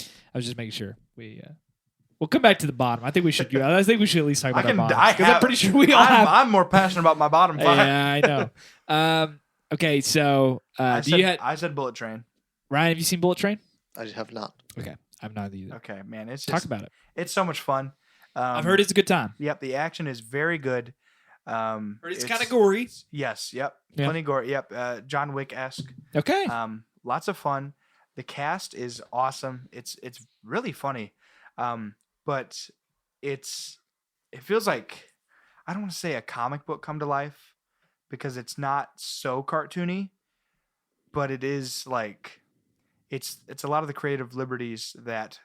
I was just making sure. We'll come back to the bottom. I think we should. I think we should at least talk about our bottoms because I'm pretty sure we all have. I'm more passionate about my bottom 5. Yeah, I know. Okay, so I do you I said Bullet Train. Ryan? Have you seen Bullet Train? I have not. Okay, I'm not either. Okay, man, it's Talk just, about it. it's so much fun. I've heard it's a good time. Yep, the action is very good. Heard it's kind of gory. Yes, yep, Yeah. plenty gory. Yep, John Wick-esque. Okay. Lots of fun. The cast is awesome. It's really funny, but it feels like, I don't want to say a comic book come to life because it's not so cartoony, but it is like it's a lot of the creative liberties that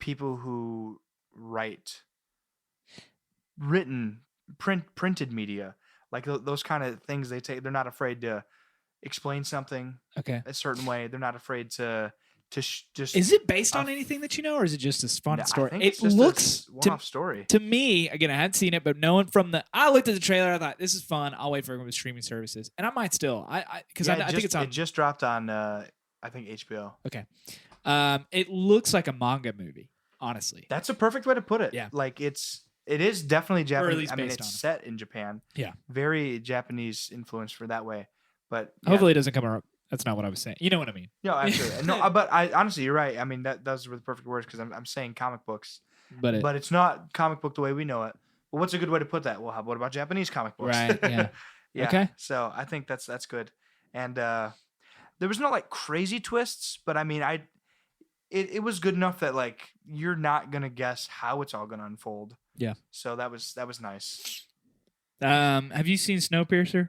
people who write printed media, like those kind of things, they're not afraid to explain something Okay. a certain way. They're not afraid to just. Is it based on Uh, anything that you know, or is it just a fun No, story? I think It it's just looks a one-off story. to me, again, I hadn't seen it, but knowing from I looked at the trailer, I thought this is fun. I'll wait for it with streaming services, and I might still. Because Yeah, I think it's on. It just dropped on. I think HBO. It looks like a manga movie, honestly. That's a perfect way to put it. Yeah. Like it is definitely Japanese. least I mean, based it's on it. set in Japan. Yeah. Very Japanese influence for that way. But yeah. Hopefully, it doesn't come around. That's not what I was saying. You know what I mean? No, absolutely. No, but I honestly, you're right. I mean, those were the perfect words because I'm saying comic books, But but it's not comic book the way we know it. Well, what's a good way to put that? Well, what about Japanese comic books? Right, yeah. Yeah. Okay. So I think that's good. And there was no like crazy twists, but I mean, it was good enough that like you're not gonna guess how it's all gonna unfold. Yeah. So that was nice. have you seen Snowpiercer?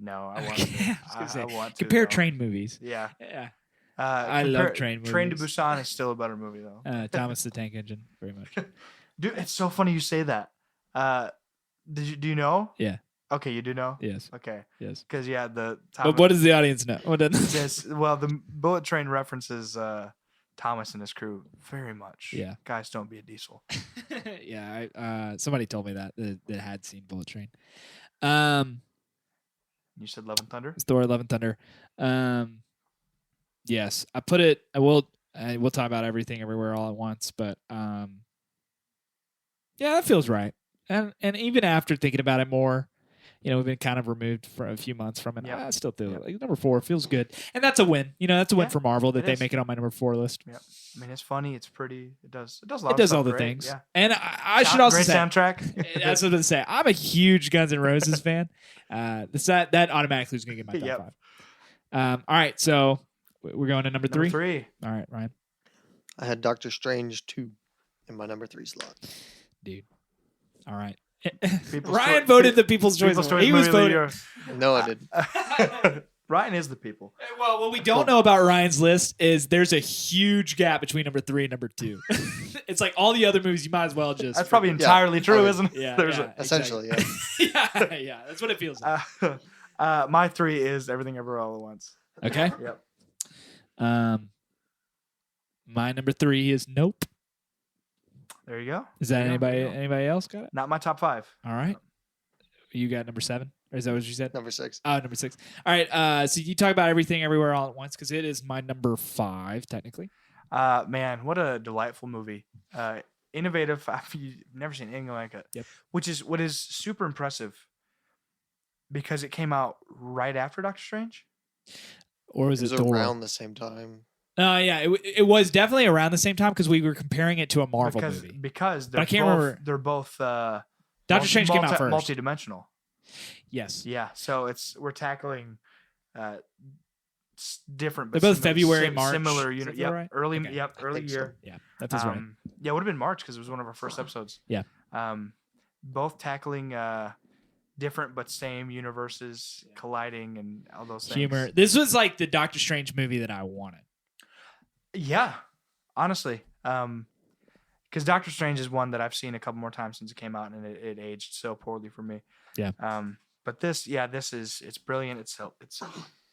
No, I want Okay, to. I was gonna say, I want to. Compare though. train movies. Yeah. Yeah. I love train Train to movies. Busan is still a better movie though. Thomas the Tank Engine, very much. Dude, it's so funny you say that. Do you know? Yeah. Okay, you do know. Yes. Okay, Yes. because yeah, the But what does the audience know? What doesn't? the Bullet Train references Thomas and his crew very much. Yeah. Guys, don't be a diesel. Yeah. Somebody told me that had seen Bullet Train. You said Love and Thunder. It's Thor: Love and Thunder. Yes, I put it. We'll talk about everything, everywhere, all at once. But yeah, that feels right. And even after thinking about it more, we've been kind of removed for a few months from it. Yep. I still do Yep. it. Like, number 4 feels good, and that's a win. That's a win Yeah, for Marvel that it they is. make it on my number 4 list. Yep. I mean, it's funny. It's pretty. It does a lot It of does stuff all the great, things. Yeah. And I should also great say, soundtrack. that's what I was going to say. I'm a huge Guns N' Roses fan. That automatically is going to get my top Yep. 5. All right, so we're going to number 3. Number 3. All right, Ryan. I had Doctor Strange 2 in my number 3 slot. Dude. All right. People's Ryan Choi- voted the People's Choice. People's Award. Choice He was Movie of the voting. No, I didn't. Year. Ryan is the people. Well, what we don't know about Ryan's list is there's a huge gap between number 3 and number 2. It's like all the other movies you might as well just. That's probably entirely true, I mean, isn't it? Yeah, There's yeah. Essentially, yeah. yeah. That's what it feels like. my 3 is Everything Ever All at Once. Okay. Yep. My number 3 is Nope. There you go. Is that There you go, there you go. anybody else got it? Not my top 5. All right. You got number 7? Or is that what you said? Number 6. Oh, number 6. All right. So you talk about Everything Everywhere All at Once because it is my number 5 technically. Man, what a delightful movie. Innovative. I've never seen anything like it. Yep. What is super impressive because it came out right after Doctor Strange. Or was It it was Thor? around the same time. Yeah, it was definitely around the same time because we were comparing it to a Marvel movie. Because But I can't remember. they're both Doctor Strange came out first. multi-dimensional. Yes. Yeah, so we're tackling different. They're but both February, March. Similar Does unit. that feel Yep, right? early. Okay. Yep, I early think so. year. Yeah, that feels right. Yeah, it would have been March because it was one of our first episodes. Yeah. Both tackling different but same universes colliding and all those things. Humor. This was like the Doctor Strange movie that I wanted. Yeah, honestly, because Doctor Strange is one that I've seen a couple more times since it came out, and it aged so poorly for me. Yeah. But it's brilliant. It's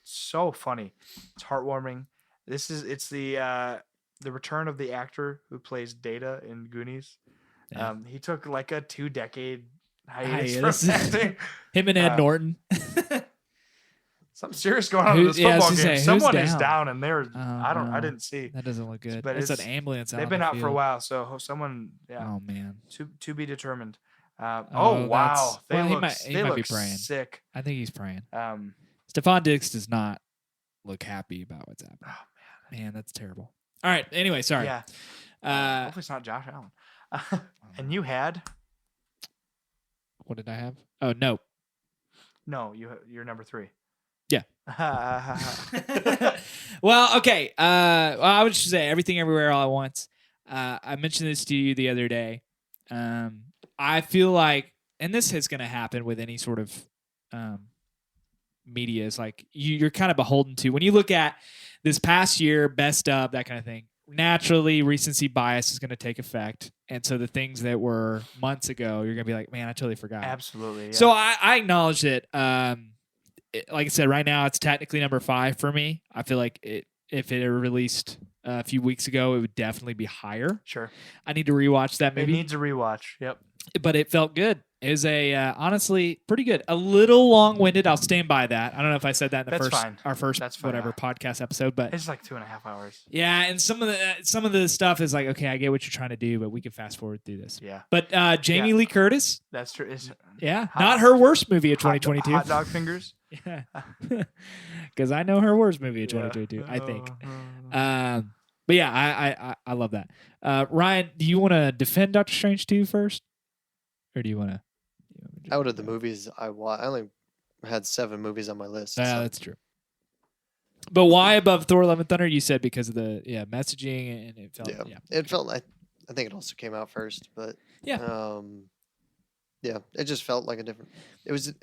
so funny. It's heartwarming. It's the return of the actor who plays Data in Goonies. Yeah. He took like a 2-decade Hiatus. from acting. Him and Ed Norton. Something serious going on in this Yeah, I was football gonna game. say, who's Someone is down? down, and they're Oh, I no. didn't see. That doesn't look good. But It's an it's- ambulance out. They've on been the out for a field. while, so someone, yeah, Oh man, to be determined. Wow, that's- they well, he look might be look praying. sick. I think he's praying. Um, Stephon Diggs does not look happy about what's happening. oh Man, that's terrible. All right. Anyway, sorry. yeah. Hopefully it's not Josh Allen. And you had What did I have? Oh no. you're number 3. Yeah. Yeah. Well, okay. I would just say Everything Everywhere All at Once. I mentioned this to you the other day. I feel like, and this is going to happen with any sort of media, is like you're kind of beholden to when you look at this past year, best of, that kind of thing. Naturally, recency bias is going to take effect, and so the things that were months ago, you're going to be like, "Man, I totally forgot." Absolutely. Yeah. So I acknowledge that. Like I said, right now it's technically number 5 for me. I feel like if it were released a few weeks ago, it would definitely be higher. sure. I need to rewatch that It maybe, needs a rewatch. Yep. but it felt good. It was honestly pretty good. A little long-winded. I'll stand by that. I don't know if I said that in the That's first fine. our first That's fine. whatever podcast episode, but It's like 2.5 hours. yeah. And some of the stuff is like, okay, I get what you're trying to do, but we can fast forward through this. Yeah, But Jamie Yeah. Lee Curtis, that's true. Is yeah, Hot- not her worst movie of 2022. Hot dog fingers. Yeah, because I know her worst movie of Yeah. 2022. I think. Uh, But yeah, I love that. Ryan, do you want to defend Doctor Strange 2 first, or do you want to? Out of the movies I watched, I only had 7 movies on my list. Yeah, so that's true. But why above Thor: Love and Thunder? You said because of the messaging and it felt it felt like, I think it also came out first, but Yeah. yeah, it just felt like a different. It was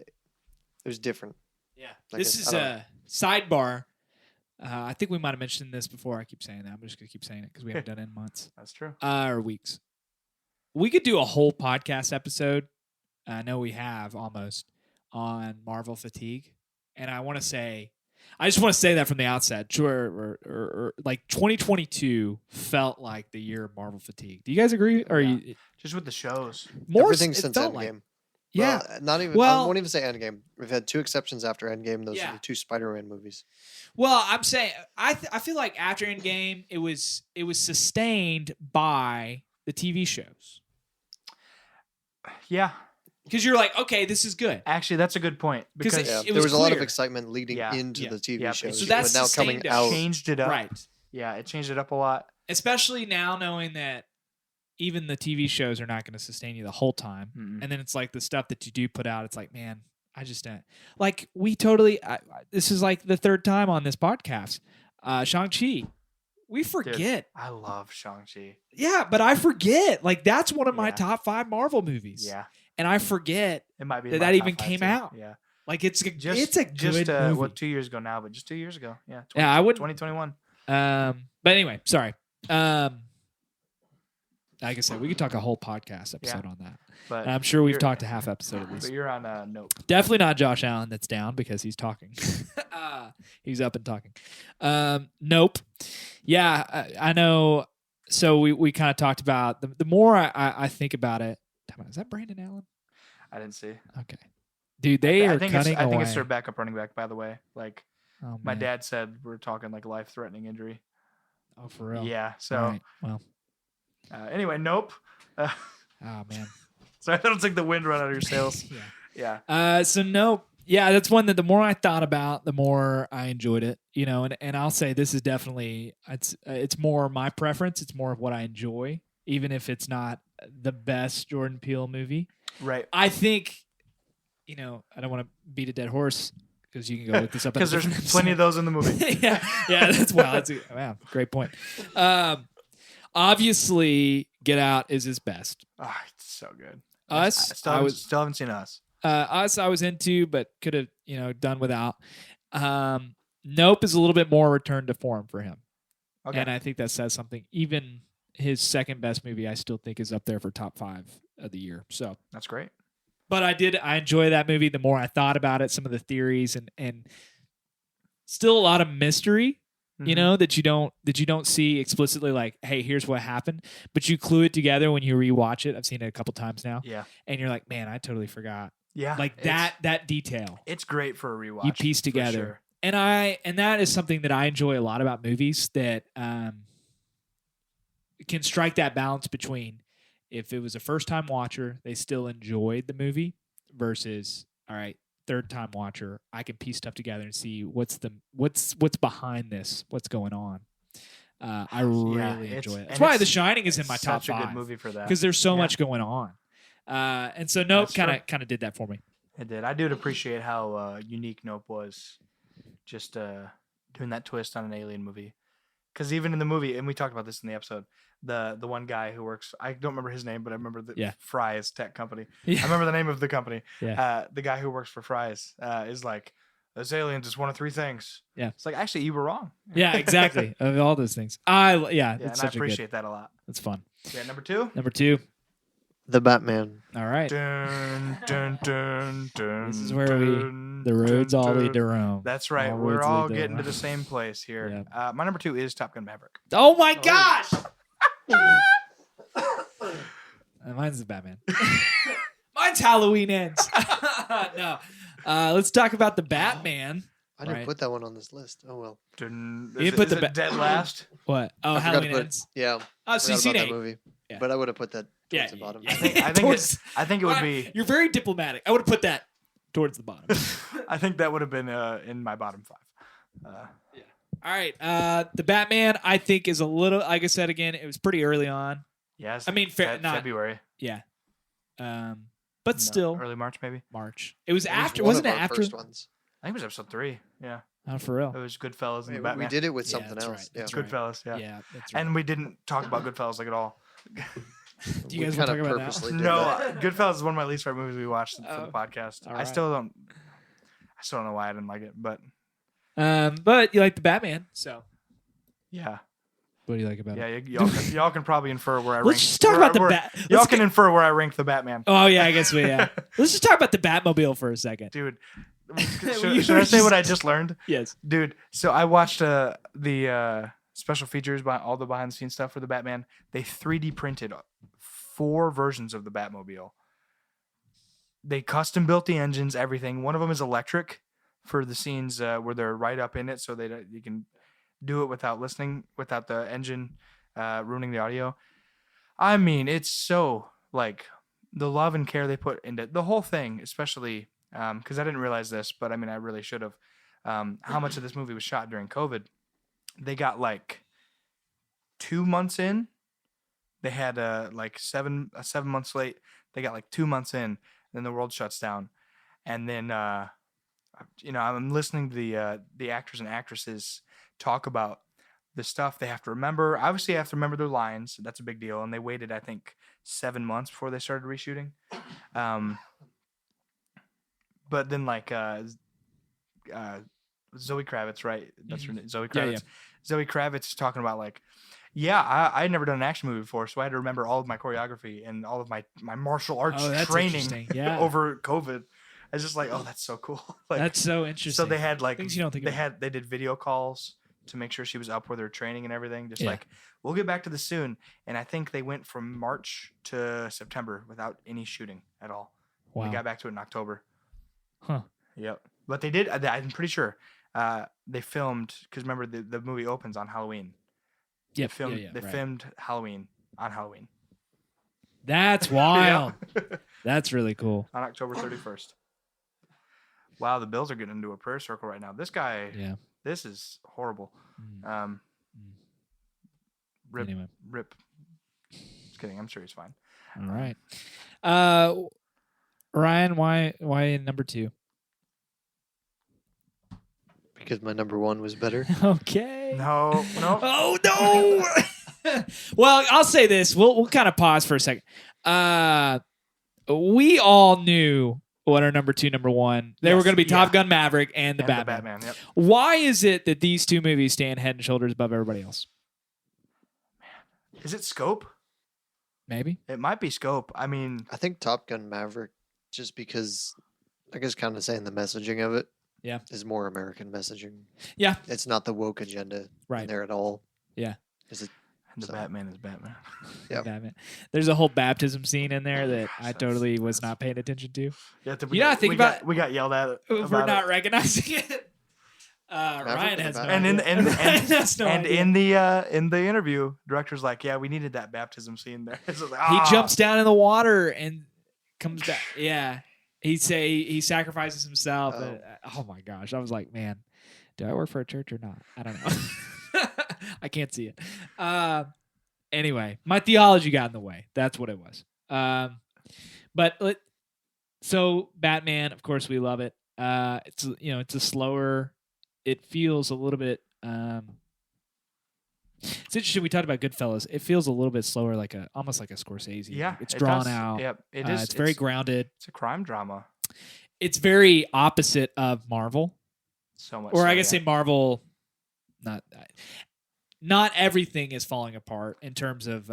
different. yeah. Like This it's- is I a sidebar. I think we might have mentioned this before. I keep saying that. I'm just gonna keep saying it because we haven't done it in months that's true. or weeks. We could do a whole podcast episode. I know we have almost on Marvel fatigue, and I want to say, I just want to say that from the outset. Sure, or like 2022 felt like the year of Marvel fatigue. Do you guys agree? Or Yeah. you, Just with the shows. more? Everything it since felt Endgame. like- yeah. Well, not even. I Well- won't even say Endgame. We've had 2 exceptions after Endgame. Those Yeah. are the 2 Spider-Man movies. Well, I'm saying I feel like after Endgame, it was sustained by the TV shows. Yeah. because you're like, okay, this is good. Actually, that's a good point 'Cause because Yeah, it there was was a lot of clear. excitement leading Yeah. into Yeah. the TV Yeah. shows, So that's but now coming sustained it. out, changed it up. Right. Yeah, it changed it up a lot. Especially now knowing that even the TV shows are not going to sustain you the whole time. Mm-mm. And then it's like the stuff that you do put out, it's like, man, I just don't. Like, we totally, this is like the third time on this podcast. Shang-Chi. We forget. I love Shang-Chi. Yeah, but I forget. Like, that's one of my Yeah. top 5 Marvel movies. Yeah, And I forget it might be that in my that top even 5 came too. out. Yeah, Like, it's a just good movie. What 2 years ago now, but just 2 years ago. Yeah, Yeah, I wouldn't- 2021. But anyway, sorry. Like I said, we could talk a whole podcast episode on that. But And I'm sure we've you're- talked a half episode at But least. you're on Nope. Definitely not Josh Allen that's down because he's talking. He's up and talking. Nope. Yeah, I know. So we kind of talked about the more I think about it. Is that Brandon Allen? I didn't see. Okay, dude, they are I think cutting I think away. it's their backup running back. By the way, like Oh, my man. dad said, we're talking like life-threatening injury. Oh, for real. Yeah. So All right. Well. anyway, Nope. Oh man. Sorry, I don't take the wind run out of your sails. Yeah. Yeah. So no, yeah, that's one that the more I thought about, the more I enjoyed it. You know, and I'll say this is definitely it's more my preference. It's more of what I enjoy, even if it's not the best Jordan Peele movie. Right. I think, you know, I don't want to beat a dead horse because you can go look this up. Because there's plenty of those in the movie. yeah, that's wow, great point. Obviously, Get Out is his best. Oh, it's so good. Us, I still haven't seen Us. Us, I was into, but could have done without. Nope is a little bit more return to form for him, Okay. and I think that says something. Even his second best movie, I still think is up there for top 5 of the year. So, That's great. but I enjoy that movie. The more I thought about it, some of the theories and still a lot of mystery. You Mhm. know, that you don't see explicitly, like, hey, here's what happened, but you clue it together when you rewatch it. I've seen it a couple times now, Yeah. and you're like, man, I totally forgot. Yeah. Like that detail It's great for a rewatch. you piece for together. sure. And that is something that I enjoy a lot about movies, that can strike that balance between, if it was a first time watcher, they still enjoyed the movie, versus, all right, third time watcher, I can piece stuff together and see what's behind this, what's going on. I really enjoy it. That's why The Shining is in my top Such a 5 good movie for that. because there's so Yeah. much going on. And so Nope That's kind of did that for me. It did. I did appreciate how unique Nope was, just doing that twist on an alien movie. Because even in the movie, and we talked about this in the episode, the one guy who works, I don't remember his name, but I remember the Fry's tech company. Yeah. I remember the name of the company. Yeah. The guy who works for Fry's is like, this alien is one of 3 things. Yeah. It's like, actually, you were wrong. Yeah, exactly. Of all those things. Yeah, it's and I such appreciate that a lot. That's fun. Yeah, number 2. Number 2. The Batman. All right. Dun, dun, dun, dun, This is where dun, The roads dun, all dun. lead to Rome. That's right. All We're roads all lead to getting to Rome. the same place here. My number 2 is Top Gun Maverick. Oh my gosh! Mine's the Batman. Mine's Halloween Ends. No. Let's talk about the Batman. I didn't Right. put that one on this list. Oh well. Dun, You is put it the dead last? What? Oh, I forgot to Halloween put- Ends. Yeah. Oh, so you Forgot seen about that it? movie. Yeah. But I would have put that towards Yeah, the bottom. yeah. I think it would be. You're very diplomatic. I would have put that towards the bottom. I think that would have been in my bottom 5. All right. The Batman, I think, is a little, like I said again, it was pretty early on. Yes. I mean, not February. Yeah. But No, still, early March maybe. March. It was It was after, one wasn't of it our after? first ones. I think it was episode 3. Yeah, Oh, for real. it was Goodfellas and Wait, the Batman. we did it with Yeah, something that's else. right, Yeah. that's right. Goodfellas. Yeah. Yeah, that's right. And we didn't talk about Goodfellas like at all. Do you We guys want to kinda talk about that? purposely did No, that. Goodfellas is one of my least favorite movies we watched for Oh, the podcast. all I right. still don't know why I didn't like it, but But you like the Batman, so yeah, what do you like about yeah, it? y'all can probably infer where I rank. Let's just talk about the Bat. Y'all let's can get- infer where I rank the Batman, Oh yeah, I guess we yeah. Let's just talk about the Batmobile for a second. dude. You Should I say just- what I just learned? Yes. Dude, so I watched the special features, all the behind the scenes stuff for the Batman. They 3D printed 4 versions of the Batmobile. They custom built the engines, everything. One of them is electric for the scenes where they're right up in it, so you can do it without without the engine ruining the audio. I mean, it's so like the love and care they put into the whole thing, especially because I didn't realize this, but I mean, I really should have. How much of this movie was shot during COVID? They got like 2 months in. They had like 7 months late. They got like 2 months in. Then the world shuts down, and then I'm listening to the actors and actresses talk about the stuff they have to remember. Obviously, they have to remember their lines. That's a big deal. And they waited, I think, 7 months before they started reshooting. But then, like, Zoe Kravitz, right? That's her name, Zoe Kravitz. Yeah. Zoe Kravitz is talking about, like, I had never done an action movie before, so I had to remember all of my choreography and all of my martial arts that's training interesting. Yeah. over COVID. I was just like, oh, that's so cool. Like, That's so interesting. so they had like Things you don't think about. they did video calls to make sure she was up with her training and everything. Just Yeah. like, we'll get back to this soon. And I think they went from March to September without any shooting at all. Wow. We got back to it in October. Huh. Yep. But they did. I'm pretty sure they filmed, because remember the movie opens on Halloween. Yep. They filmed Halloween on Halloween. That's wild. That's really cool. On October 31st. Wow, the Bills are getting into a prayer circle right now. This guy, Yeah. this is horrible. Rip, Anyway. rip. Just kidding. I'm sure he's fine. All right. Ryan, why number 2? Because my number 1 was better. Okay. No. Oh no. Well, I'll say this. We'll kind of pause for a second. We all knew what our number 2, number 1. They were Yes, going to be Top yeah. Gun Maverick and the Batman. The Batman. Yep. Why is it that these two movies stand head and shoulders above everybody else? Is it scope? Maybe. It might be scope. I mean, I think Top Gun Maverick, just because, I guess kind of saying the messaging of it Yeah. is more American messaging. Yeah. It's not the woke agenda in Right. there at all. Yeah. Is it? the So- Batman is Batman. Yep. Batman. There's a whole baptism scene in there that I That's- totally was not paying attention to. Yeah, You know, I think about- we got yelled at For about not it. recognizing it. Ryan has no And idea. in Ryan has no and idea. in the interview, director's like, yeah, we needed that baptism scene there. It's just like, He ah. jumps down in the water and comes back. Yeah. He sacrifices himself. Oh. Oh my gosh. I was like, man, do I work for a church or not? I don't know. I can't see it. Anyway, my theology got in the way. That's what it was. So Batman, of course, we love it. It's a slower. It feels a little bit. It's interesting. We talked about Goodfellas. It feels a little bit slower, almost like a Scorsese. Yeah, it's it drawn does. out. Yep, it is. It's very grounded. It's a crime drama. It's very opposite of Marvel, So much. or so, I guess yeah. say Marvel. Not everything is falling apart in terms of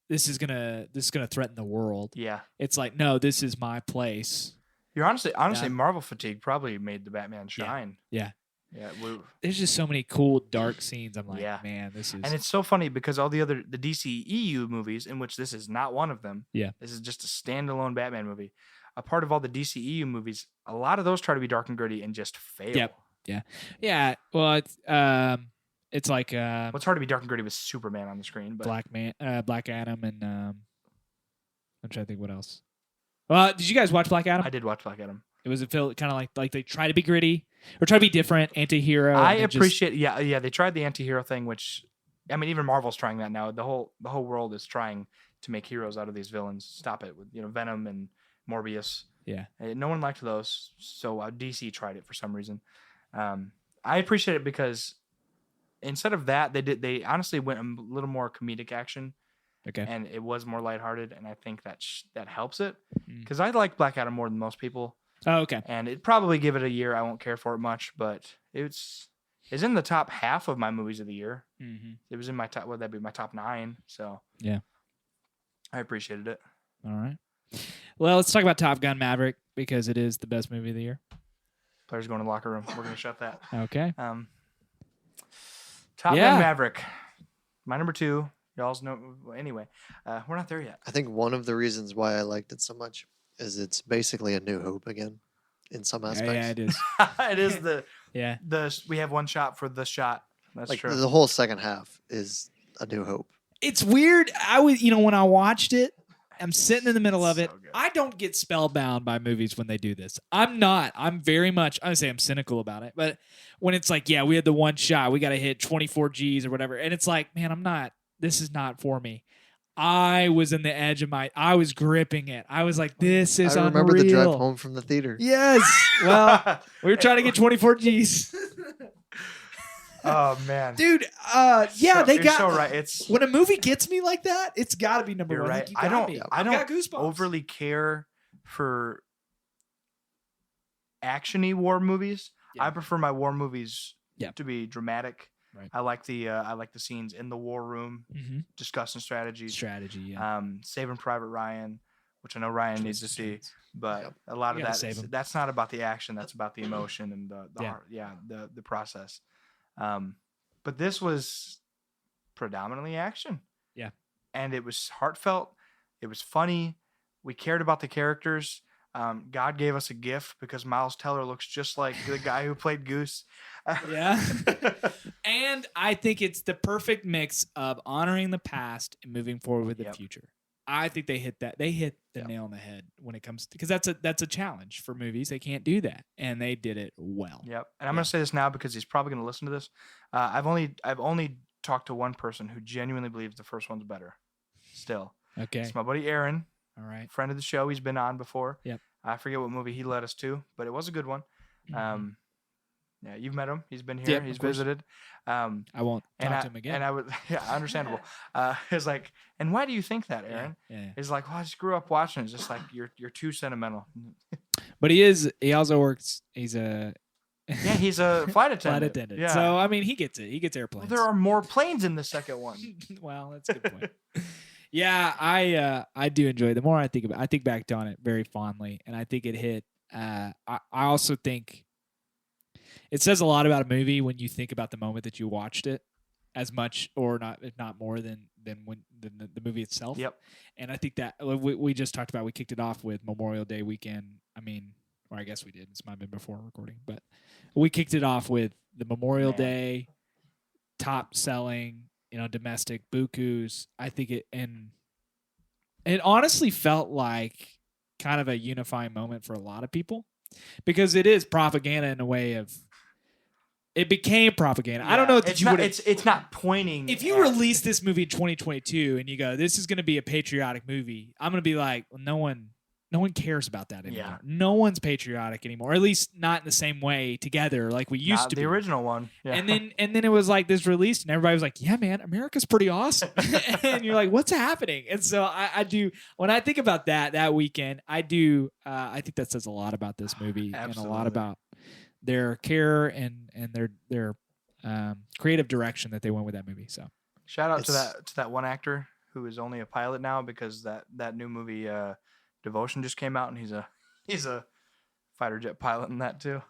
this is gonna threaten the world. Yeah. It's like, no, this is my place. You're honestly, Yeah. Marvel fatigue probably made the Batman shine. Yeah. Yeah. There's just so many cool dark scenes. I'm like, Yeah. man, this is. And it's so funny because all the DCEU movies, in which this is not one of them. Yeah. This is just a standalone Batman movie. A part of all the DCEU movies, a lot of those try to be dark and gritty and just fail. Yep. Yeah. Well, it's like What's hard to be dark and gritty with Superman on the screen, but Black Adam, and I'm trying to think what else. Well, did you guys watch Black Adam? I did watch Black Adam. It was kind of like they try to be gritty or try to be different, anti-hero. I and it just- appreciate, yeah. They tried the anti-hero thing, which, I mean, even Marvel's trying that now. The whole world is trying to make heroes out of these villains. Stop it with Venom and Morbius. Yeah. No one liked those, so DC tried it for some reason. I appreciate it because instead of that, they honestly went a little more comedic action, Okay. and it was more lighthearted, and I think that helps it Mm. because I like Black Adam more than most people. Oh, okay. And it'd probably give it a year. I won't care for it much, but it's in the top half of my movies of the year. Mm-hmm. It was in my top. Would that be my top 9? So Yeah. I appreciated it. All right. Well, let's talk about Top Gun Maverick because it is the best movie of the year. Players going to the locker room. We're gonna shut that. Okay. Top Yeah. Gun Maverick, my number 2. Y'all's know. Anyway, we're not there yet. I think one of the reasons why I liked it so much is it's basically a New Hope again, in some aspects. Yeah, it is. It is the Yeah. we have one shot for the shot. That's Like true. the whole second half is a New Hope. It's weird. I was, when I watched it, I'm sitting in the middle of it. So good. I don't get spellbound by movies when they do this. I'm not. I'm very much, I would say I'm cynical about it. But when it's like, yeah, we had the one shot, we got to hit 24 Gs or whatever. And it's like, man, this is not for me. I was in the edge of I was gripping it. I was like, this is I remember unreal. the drive home from the theater. Yes. Well, we were trying to get 24 Gs. Oh man, Dude, yeah, they you're got so right. It's when a movie gets me like that, it's got to be number you're one. right. Like, you I got don't. me. I I've don't got goosebumps. overly care for actiony war movies. Yeah. I prefer my war movies Yeah. to be dramatic. Right. I like the scenes in the war room discussing strategies. Strategy, yeah. Saving Private Ryan, which I know Ryan needs to see, but Yep. a lot You of gotta save him. that's not about the action. That's about the emotion and the Yeah. heart, the process. But this was predominantly action. Yeah. And it was heartfelt. It was funny. We cared about the characters. God gave us a gift because Miles Teller looks just like the guy who played Goose. Yeah. And I think it's the perfect mix of honoring the past and moving forward with the Yep. future. I think they hit that. They hit the Yep. nail on the head when it comes to, because that's a challenge for movies. They can't do that, and they did it well. Yep. And I'm Yeah. gonna say this now because he's probably gonna listen to this. I've only talked to one person who genuinely believes the first one's better. Still, Okay. it's my buddy Aaron, All right. friend of the show. He's been on before. Yep. I forget what movie he led us to, but it was a good one. Mhm. Yeah, you've met him. He's been here. Yep, of He's course. visited. I won't talk And to him again. And I would, yeah, understandable. It's like, and why do you think that, Aaron? Yeah. It's like, well, I just grew up watching. It's just like you're too sentimental. But he also works. He's a Yeah, he's a flight attendant. flight attendant. Yeah. So I mean, he gets it. He gets Well, airplanes. there are more planes in the second one. Well, that's a good point. Yeah, I do enjoy it. The more I think about it, I think back on it very fondly, and I think it hit. I also think it says a lot about a movie when you think about the moment that you watched it, as much or not, if not more than the movie itself. Yep. And I think that we just talked about. We kicked it off with Memorial Day weekend. I mean, or I guess we did. This might have been before recording, but we kicked it off with the Memorial Man. Day top selling, domestic bukus. I think it honestly felt like kind of a unifying moment for a lot of people because it is propaganda in a way of it became propaganda. I don't know if you would. It's not pointing. If you release this movie in 2022 and you go, this is going to be a patriotic movie, I'm going to be like, well, no one cares about that anymore. Yeah. No one's patriotic anymore, or at least not in the same way together like we used to the be. original one. Yeah. And then it was like this released, and everybody was like, "Yeah, man, America's pretty awesome." And you're like, "What's happening?" And so I do when I think about that weekend, I do. I think that says a lot about this movie and a Absolutely. lot about their care and their creative direction that they went with that movie. So Shout out to It's- that one actor who is only a pilot now because that new movie Devotion just came out and he's a fighter jet pilot in that too.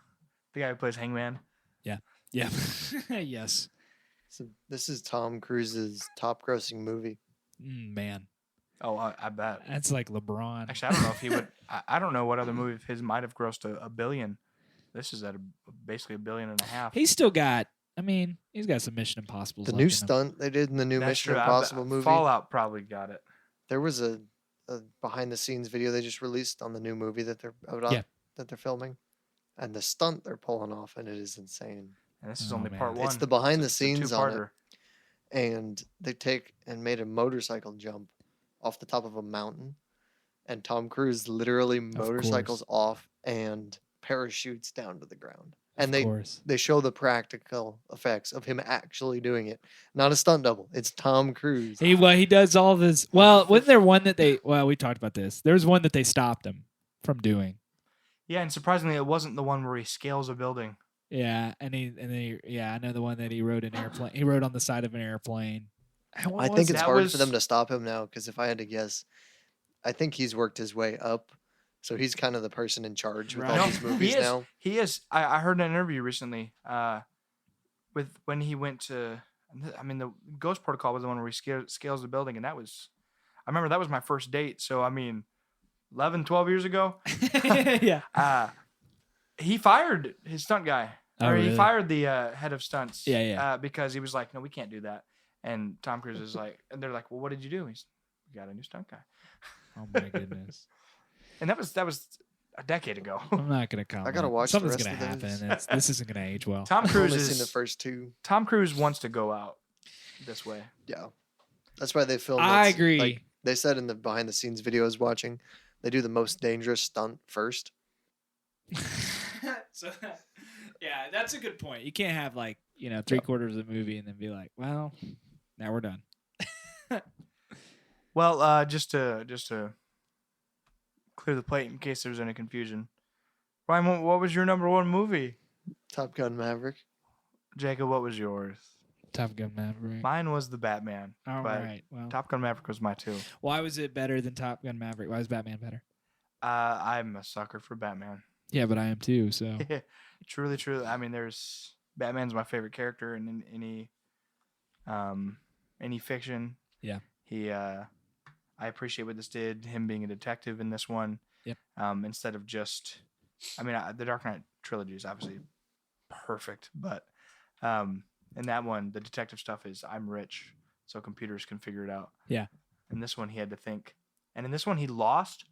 The guy who plays Hangman. yeah, yes, So this is Tom Cruise's top-grossing movie. Man, Oh, I bet. that's like LeBron. Actually, I don't know if he would. I don't know what other movie of his might have grossed a billion. This is at basically $1.5 billion. He's still got. I mean, he's got some Mission Impossibles. The left new in him. stunt they did in the new That's Mission true. I bet Impossible movie. Fallout probably got it. There was a behind-the-scenes video they just released on the new movie that they're Yeah. that they're filming, and the stunt they're pulling off, and it is insane. And this is Oh, only man. part one. It's the behind the It's a scenes on it. two-parter. And they take and made a motorcycle jump off the top of a mountain, and Tom Cruise literally motorcycles off and parachutes down to the ground. And Of course. they show the practical effects of him actually doing it, not a stunt double. It's Tom Cruise. He does all this. Well, wasn't there one that we talked about this. There was one that they stopped him from doing. Yeah, and surprisingly, it wasn't the one where he scales a building. Yeah, I know the one that he rode an airplane. He rode on the side of an airplane. I think it's That hard for them was- to stop him now because if I had to guess, I think he's worked his way up. So he's kind of the person in charge with Right. all No, these movies now. He is. I heard an interview recently with when he went to. I mean, the Ghost Protocol was the one where he scales the building, and that was. I remember that was my first date. So I mean, 11, 12 years ago. Yeah. He fired his stunt guy. Oh, Or really? he fired the head of stunts. Yeah. Because he was like, no, we can't do that. And Tom Cruise is like, and they're like, well, what did you do? We got a new stunt guy. Oh my goodness. And that was a decade ago. I'm not gonna comment. gotta watch the Something's rest gonna of those. happen. This isn't gonna age well. Tom I've Cruise only seen the is first two. Tom Cruise wants to go out this way. Yeah, that's why they filmed. I that's- agree. Like they said in the behind the scenes video I was watching, they do the most dangerous stunt first. So, yeah, that's a good point. You can't have like 3/4 of the movie and then be like, well, now we're done. Well, just to clear the plate in case there's any confusion. Ryan, what was your number one movie? Top Gun Maverick. Jacob, what was yours? Top Gun Maverick. Mine was The Batman. All but right. Well, Top Gun Maverick was my two. why was it better than Top Gun Maverick? Why was Batman better? I'm a sucker for Batman. Yeah, but I am too. So Truly. I mean, Batman's my favorite character in any fiction. Yeah. I appreciate what this did. Him being a detective in this one. Yep. Instead of just, the Dark Knight trilogy is obviously perfect, but in that one, the detective stuff is I'm rich, so computers can figure it out. Yeah. In this one, he had to think, and in this one, he lost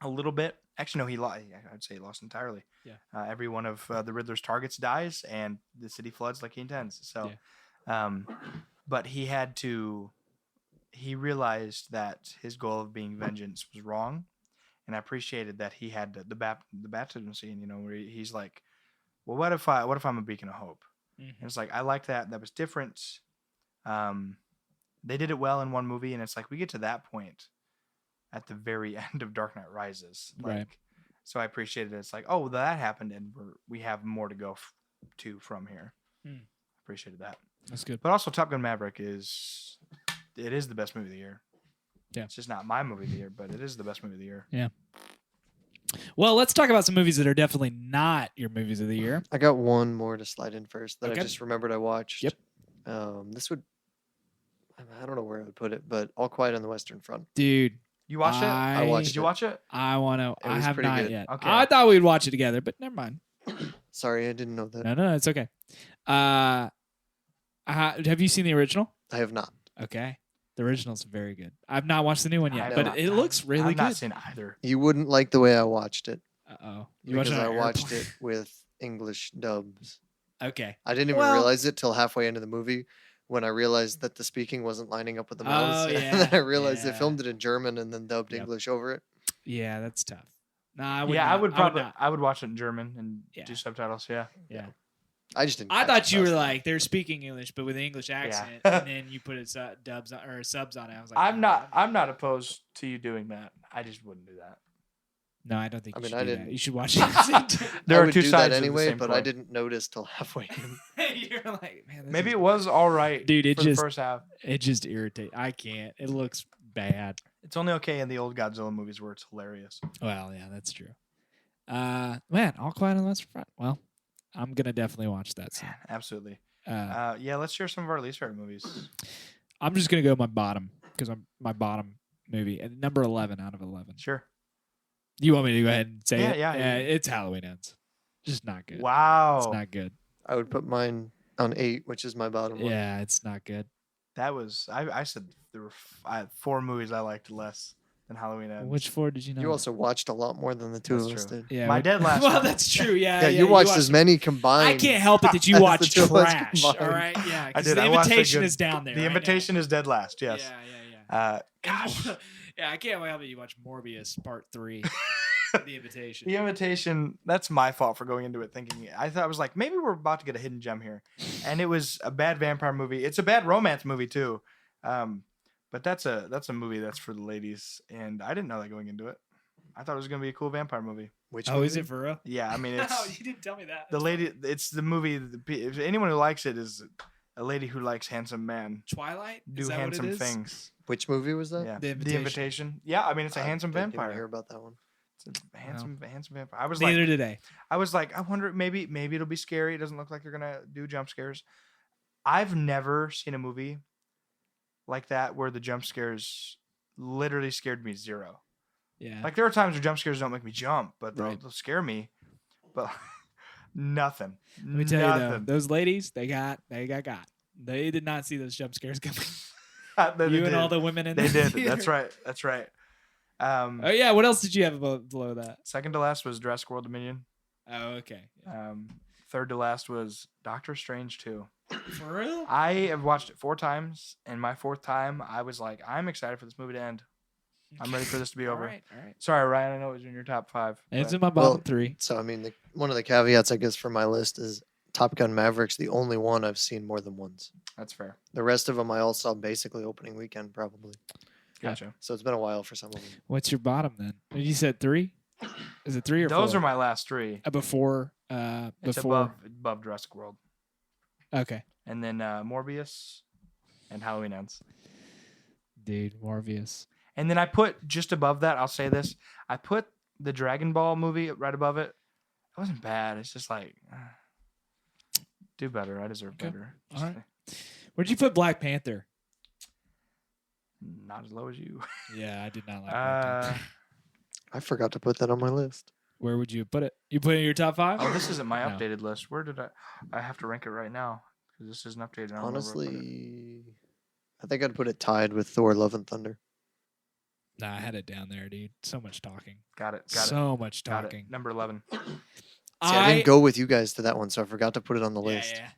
a little bit. Actually, no, he lost. I'd say he lost entirely. Yeah. Every one of the Riddler's targets dies, and the city floods like he intends. So, but he had to. He realized that his goal of being vengeance was wrong, and I appreciated that he had the baptism scene. Where he's like, "Well, what if I'm a beacon of hope?" Mhm. And it's like I liked that. That was different. They did it well in one movie, and it's like we get to that point at the very end of Dark Knight Rises. Right. So I appreciated it. It's like, oh, that happened, and we have more to go to from here. Appreciated that. that's good. But also, Top Gun Maverick is the best movie of the year. Yeah. It's just not my movie of the year, but it is the best movie of the year. Yeah. Well, let's talk about some movies that are definitely not your movies of the year. I got one more to slide in first that Okay. I just remembered I watched. Yep. This would. I don't know where I would put it, but All Quiet on the Western Front. Dude, You watched it? I watched Did you it. watch it? I want to. It I was have pretty not good. yet. Okay. I thought we'd watch it together, but never mind. Sorry, I didn't know that. No, it's okay. Have you seen the original? I have not. Okay. The original's very good. I've not watched the new one yet, I've but not- it looks really I've not good. seen either. You wouldn't like the way I watched it Uh-oh. because I on an watched airplane? it with English dubs. Okay. I didn't even Well- realize it till halfway into the movie when I realized that the speaking wasn't lining up with the mouths. Oh, And then I yeah, realized yeah. they filmed it in German and then dubbed Yep. English over it. Yeah, that's tough. Nah, I would Yeah, not. I would probably not. I would watch it in German and Yeah. do subtitles. Yeah. Yeah. I just didn't. I catch thought it you were fast like they're speaking English, but with an English accent, and then you put it dubs on, or subs on it. I was like, I'm not opposed to you doing that. I just wouldn't do that. No, I don't think. I You mean, should I do that. didn't- You should watch it. There I are would two do sides that of the anyway, same but I coin. didn't notice till halfway in. You're like, man. This Maybe is- it was all right, Dude, it for just- the first half. It just irritates. I can't. It looks bad. It's only okay in the old Godzilla movies where it's hilarious. Well, yeah, that's true. Man, All Quiet on the Western Front. Well, I'm gonna definitely watch that soon. Man, absolutely. Uh, Yeah, let's share some of our least favorite movies. I'm just gonna go my bottom because I'm my bottom movie at number 11 out of 11. Sure. You want me to go ahead and say Yeah, it? yeah. It's Halloween Ends. Just not good. Wow. It's not good. I would put mine on 8, which is my bottom one. Yeah, it's not good. That was I said there were I had 4 movies I liked less than Halloween Ends. Which 4 did you know? You also watched a lot more than the two That's of us true. did. yeah, My we- Dead Last Well, Summer. that's true. Yeah, Yeah, you watched as many combined. I can't help it that you as the watch two of us trash. combined. All right, yeah. I 'cause did. The I watched a invitation good- is down there. The right now. Invitation is dead last. Yes. Yeah. Gosh. Yeah, I can't wait that you watch Morbius Part 3. The Invitation. The Invitation, that's my fault for going into it thinking. I thought I was like, maybe we're about to get a hidden gem here. And it was a bad vampire movie. It's a bad romance movie too. But that's a movie that's for the ladies. And I didn't know that going into it. I thought it was going to be a cool vampire movie. Which Oh, is movie? it for real? Yeah, I mean, No, it's you didn't tell me that. the lady. It's the movie. If anyone who likes it is a lady who likes handsome men Twilight? do Is that handsome what it is? things. Which movie was that? Yeah, The The Invitation. Yeah, I mean, it's a I handsome didn't even vampire. hear about that one. It's a handsome vampire. I was Neither like, did I. I was like, I wonder maybe it'll be scary. It doesn't look like they're gonna do jump scares. I've never seen a movie like that where the jump scares literally scared me zero. Yeah. Like there are times where jump scares don't make me jump, but they'll, Right. they'll scare me. But nothing. Let me tell you though, nothing. those ladies, they got. They did not see those jump scares coming. They You and did. all the women in They the did. theater. That's right. That's right. Oh yeah, what else did you have below that? Second to last was Jurassic World Dominion. Oh, okay. Third to last was Doctor Strange 2. For real? I have watched it 4 times, and my 4th time, I was like, I'm excited for this movie to end. I'm ready for this to be over. All right. Sorry, Ryan. I know it was in your top 5. It's but in my bottom Well, 3. So I mean, one of the caveats I guess for my list is Top Gun Maverick's the only one I've seen more than once. That's fair. The rest of them I all saw basically opening weekend probably. Gotcha. So it's been a while for some of them. What's your bottom then? You said 3? Is it 3 or 4? Those are my last 3. Before It's before. above Jurassic World. Okay. And then Morbius and Halloween Ends. Dude, Morbius. And then I put just above that, I'll say this. I put the Dragon Ball movie right above it. It wasn't bad. It's just like, do better. I deserve Okay. better. All right. Where'd you put Black Panther? Not as low as you. Yeah, I did not like Black Panther. I forgot to put that on my list. Where would you put it? You put it in your top 5? Oh, this isn't my No. updated list. Where did I have to rank it right now because this isn't updated. I don't know where I put it. Honestly, I think I'd put it tied with Thor: Love and Thunder. Nah, I had it down there, dude. So much talking. Got it. So much Got talking. it. Number 11. See, I didn't go with you guys to that one, so I forgot to put it on the list. Yeah.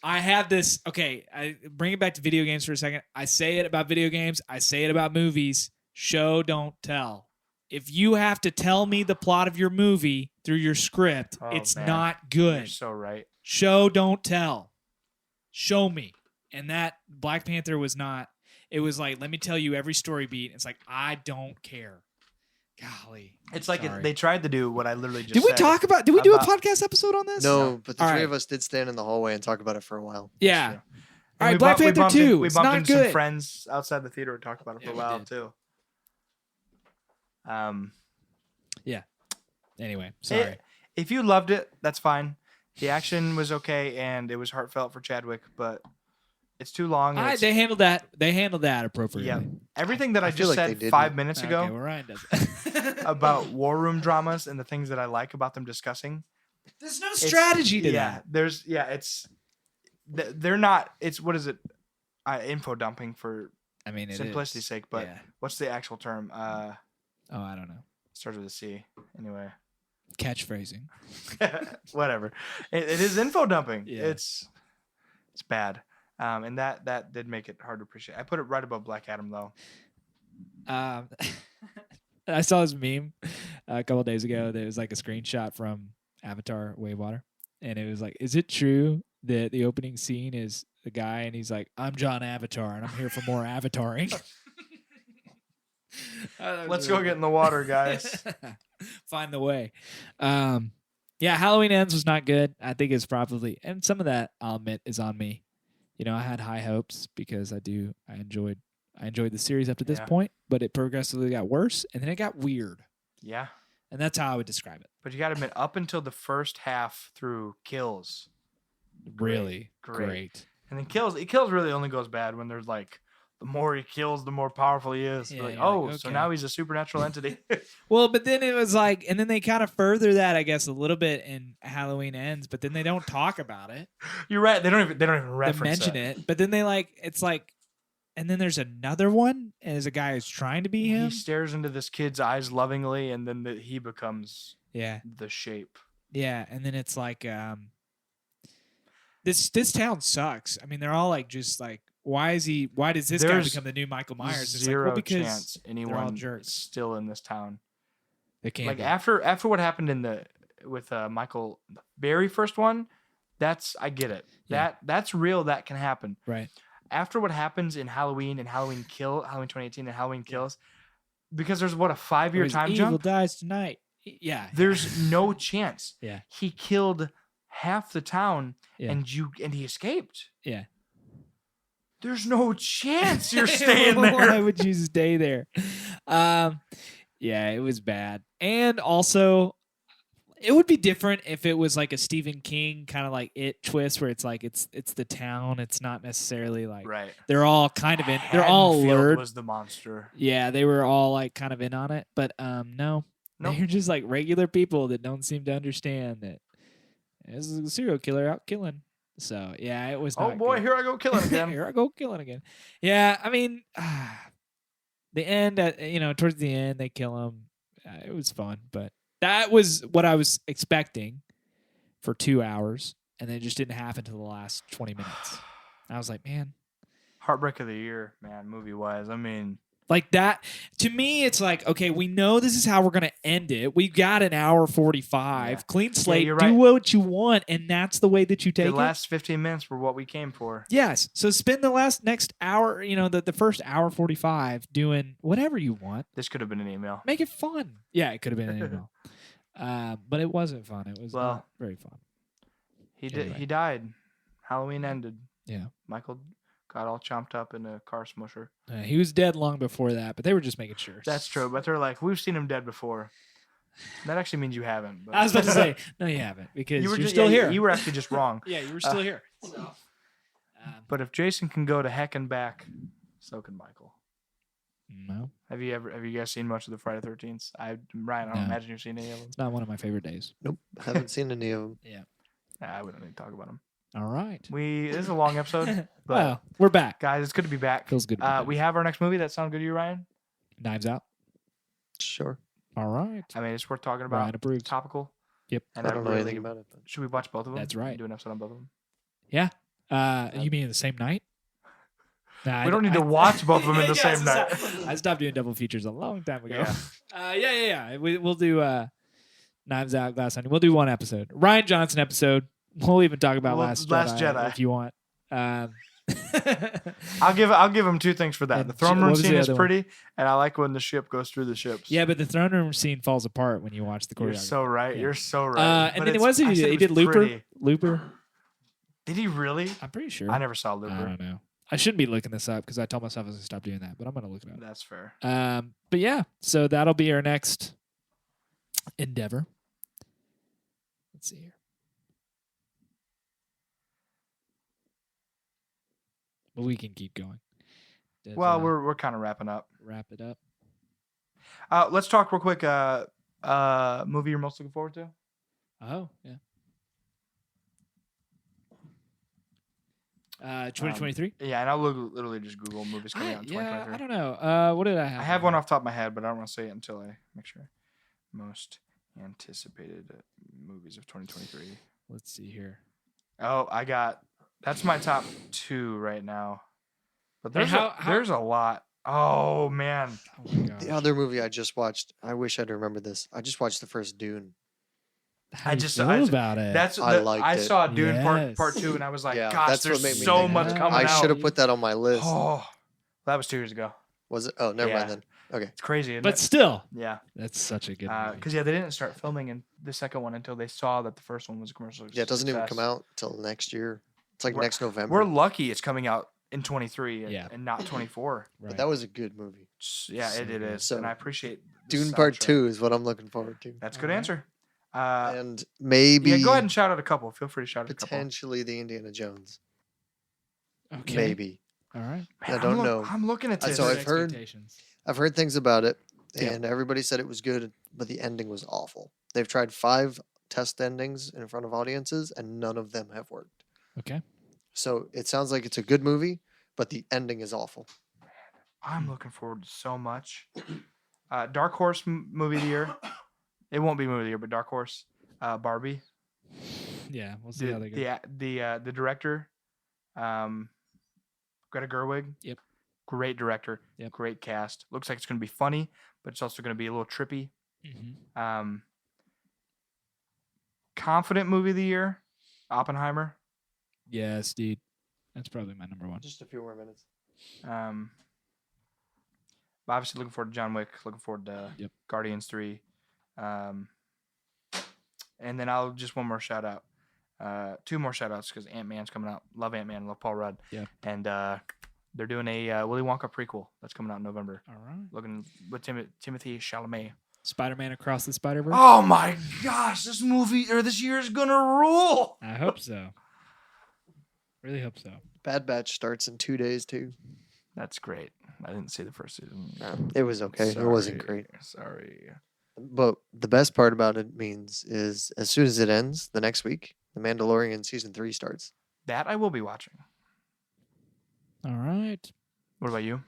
I have this. Okay, I bring it back to video games for a second. I say it about video games. I say it about movies. Show, don't tell. If you have to tell me the plot of your movie through your script, Oh, it's man. not You're good. so right. Show, don't tell. Show me. And that Black Panther was not. It was like, let me tell you every story beat. It's like, I don't care. Golly. It's like Sorry. they tried to do what I literally just Did we said. talk about? Did we do a about- podcast episode on this? No, but the All three right. of us did stand in the hallway and talk about it for a while. Yeah. true. All right, we Black Panther bumped in- 2. We It's bumped not into good. some friends outside the theater and talked about it for Yeah, a we while did. too. Anyway, sorry. If you loved it, that's fine. The action was okay and it was heartfelt for Chadwick, but it's too long. and it's- They handled that. They handled that appropriately. Yeah. Everything that I, I feel just like they said didn't. 5 minutes Okay, ago well, Ryan does it. about war room dramas and the things that I like about them discussing. There's no it's- strategy to yeah, that. There's it's they're not. It's what is it? Info dumping for I mean, it simplicity's is. sake, but Yeah. what's the actual term? Oh, I don't know. Starts with a C. Anyway. Catchphrasing. Whatever. It is info dumping. Yeah. It's bad. And that did make it hard to appreciate. I put it right above Black Adam though. I saw this meme a couple days ago. That was like a screenshot from Avatar: Way of Water, and it was like, "Is it true that the opening scene is the guy and he's like, I'm John Avatar and I'm here for more avataring." Let's go get in the water, guys. Find the way. Yeah, Halloween Ends was not good. I think it's probably, and some of that I'll admit is on me. You know, I had high hopes because I enjoyed the series up to this Yeah. point, but it progressively got worse and then it got weird. Yeah. And that's how I would describe it. But you got to admit, up until the first half through Kills, Really Great. great. and then Kills really only goes bad when there's like, the more he kills, the more powerful he is. Yeah, Like, you're oh, like, so okay. now he's a supernatural entity. Well, but then it was like, and then they kind of further that, I guess, a little bit in Halloween Ends, but then they don't talk about it. You're right. They don't even They reference mention it, but then they it's like, and then there's another one, and there's a guy who's trying to be him. He stares into this kid's eyes lovingly, and then he becomes Yeah, the shape. yeah, and then it's like, this town sucks. I mean, they're all like, just like, why does this guy There's become the new Michael Myers? It's like, Zero well, because chance all anyone jerks. is still in this town. they can't. Like be. after what happened with Michael, the very first one, I get it. Yeah. That's real. That can happen. Right. After what happens in Halloween and Halloween 2018 and Halloween Kills, because there's what a 5-year Or his time evil jump. dies tonight. Yeah. There's no chance. Yeah. He killed half the town, Yeah. and he escaped. Yeah. There's no chance you're staying Why there. would you stay there? Yeah, it was bad. And also, it would be different if it was like a Stephen King kind of like It twist, where it's like it's the town. It's not necessarily like Right. they're all kind of in. They're all Haddonfield alert. was the monster. Yeah, they were all like kind of in on it. But no, Nope. they're just like regular people that don't seem to understand that this is a serial killer out killing. So yeah, it was. Oh not boy, good. here I go killing again. Here I go killing again. Yeah, I mean, The end, towards the end, they kill him. It was fun, but that was what I was expecting for 2 hours, and then it just didn't happen until the last 20 minutes. I was like, man. Heartbreak of the year, man, movie-wise. I mean, Like that, to me, it's like, okay, we know this is how we're going to end it. We've got an hour 45, Yeah. clean slate, you're do right. what you want, and that's the way that you take the it. last 15 minutes were what we came for. Yes. So spend the next hour, the first hour 45 doing whatever you want. This could have been an email. Make it fun. Yeah, it could have been an email. But it wasn't fun. It was Well, not very fun. He did. Anyway. He died. Halloween ended. Yeah. Michael got all chomped up in a car smusher. He was dead long before that, but they were just making sure. That's true, but they're like, we've seen him dead before. That actually means you haven't. But. I was about to say, no, you haven't, because you were you're just, still yeah, here. You were actually just wrong. Yeah, you were still here. So, But if Jason can go to heck and back, so can Michael. no, Have you guys seen much of the Friday 13th? Ryan, I don't No. imagine you've seen any of them. it's not one of my favorite days. Nope, haven't seen any of them. Nah, we don't need to talk about them. All right. This is a long episode, but Well, we're back. guys, it's good to be back. Feels good to be back. We have our next movie. That sound good to you, Ryan? Knives Out. Sure. All right. I mean, it's worth talking about. Ryan approves. Topical. Yep. And I don't know anything about it. But Should we watch both of them? That's right. Do an episode on both of them. Yeah. You mean the same night? Nah, We don't need to watch both of them in the Yeah, same night. I stopped doing double features a long time ago. Yeah. Yeah. We'll do Knives Out, Glass Onion. We'll do one episode. Ryan Johnson episode. We'll even talk about Last Jedi Jedi. if you want. I'll give him two things for that. And The throne what room was scene the is other one? pretty, and I like when the ship goes through the ships. Yeah, but the throne room scene falls apart when you watch the You're choreography. so right. Yeah. You're so right. And But then it's- what did I he said do? it He was did Looper. pretty. Looper. Did he really? I'm pretty sure. I never saw I Looper. don't know. I shouldn't be looking this up because I told myself I was gonna stop doing that, but I'm gonna look it up. That's fair. But yeah, so that'll be our next endeavor. Let's see here. But we can keep going. Does, Well, we're kind of wrapping up. wrap it up. Let's talk real quick. Movie you're most looking forward to? Oh yeah. 2023. Yeah, and I'll literally just Google movies coming out in Yeah, 2023. I don't know. What did I have? I have one off the top of my head, but I don't want to say it until I make sure. Most anticipated movies of 2023. Let's see here. Oh, that's my top 2 right now. But Hey, there's how- there's a lot. Oh man. Oh my gosh. the other movie I just watched, I wish I'd remember this. I just watched the first Dune. How I do you just- feel I just- about it. That's I I liked it. saw Dune Yes. part 2 and I was like, Yeah, gosh, that's what there's made me so think much of it. coming I out. should have put that on my list. Oh, that was 2 years ago. Was it? Oh, never Yeah. mind then. Okay. It's crazy, isn't but it? still, Yeah. that's such a good movie. Because they didn't start filming in the second one until they saw that the first one was a commercial. Yeah, it doesn't even success. come out till next year. It's like We're- next November. We're lucky it's coming out in 23 Yeah. and not 24. Right. But that was a good movie. Yeah, So it good. is. So, and I appreciate the Dune Part soundtrack. 2 is what I'm looking forward to. That's a good Alright. answer. And maybe Yeah, go ahead and shout out a couple. Feel free to shout out a couple. potentially the Indiana Jones. okay. Maybe. All right. I don't know. I'm looking at this. So I've heard- Expectations. I've heard things about it, Yeah. and everybody said it was good, but the ending was awful. They've tried 5 test endings in front of audiences, and none of them have worked. Okay. So it sounds like it's a good movie, but the ending is awful. I'm looking forward to so much. Dark Horse movie of the year. It won't be movie of the year, but Dark Horse. Barbie. Yeah, we'll see how they go. The director, Greta Gerwig. Yep. Great director. Yep. Great cast. Looks like it's going to be funny, but it's also going to be a little trippy. Mm-hmm. Confident movie of the year. Oppenheimer. Yes, dude. That's probably my number one. Just a few more minutes. But obviously looking forward to John Wick. Looking forward to Yep. Guardians 3. And then I'll just one more shout out. 2 more shout outs because Ant-Man's coming out. Love Ant-Man. Love Paul Rudd. Yeah. And they're doing a Willy Wonka prequel that's coming out in November. All right. Looking with Timothy Chalamet. Spider-Man Across the Spider-Verse. Oh my gosh, this year is gonna rule. I hope so. Really hope so. Bad Batch starts in 2 days too. That's great. I didn't see the first season. It was okay. It wasn't Sorry. great. Sorry. But the best part about it is as soon as it ends the next week, The Mandalorian season 3 starts. That I will be watching. All right. What about you?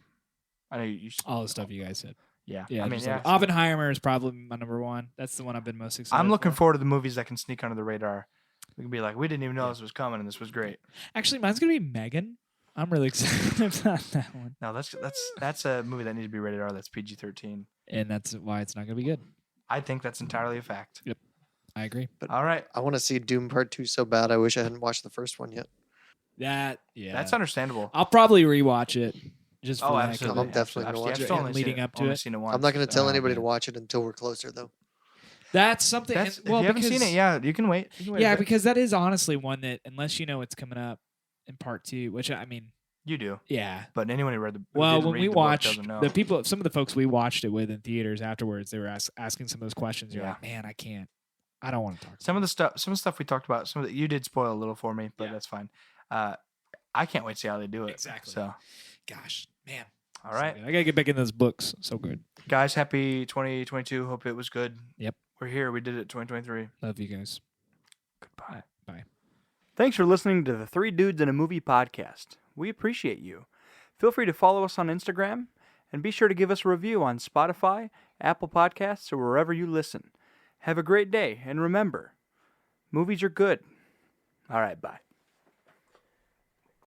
I know you All the stuff you guys said. yeah. Yeah, I mean, just yeah. like Oppenheimer is probably my number one. That's the one I've been most excited. I'm looking for. forward to the movies that can sneak under the radar. We can be like, we didn't even know this was coming, and this was great. Actually, mine's gonna be Megan. I'm really excited about that one, No, that's a movie that needs to be rated R. That's PG-13. and that's why it's not gonna be good. I think that's entirely a fact. I agree. All right, I want to see Doom Part 2 so bad. I wish I hadn't watched the first one yet. that's understandable. I'll probably rewatch it just for Oh, the heck of absolutely. I'm definitely gonna absolutely. watch I've it. still And only leading seen it- up to only it. seen it once. I'm not going to tell Oh, anybody man. to watch it until we're closer, though. That's something. That's, and- well, if you haven't seen because- it, yeah, you can wait. You can wait a Yeah, bit. because that is honestly one that unless you know it's coming up in part 2, which I mean, you do. yeah. But anyone who read the who Well, didn't when read we the book watched doesn't know. the people, some of the folks we watched it with in theaters afterwards, they were asking some of those questions. You're Yeah. like, man, I don't want to talk. Some of the stuff we talked about, some of the, you did spoil a little for me, but Yeah. that's fine. I can't wait to see how they do it. Exactly. So, Gosh, man. all So right, good. I gotta get back in those books. So good. guys, happy 2022. Hope it was good. Yep. We're here. We did it 2023. Love you guys. Goodbye. Bye. Thanks for listening to the Three Dudes in a Movie podcast. We appreciate you. Feel free to follow us on Instagram and be sure to give us a review on Spotify, Apple Podcasts, or wherever you listen. Have a great day, and remember, movies are good. All right, bye.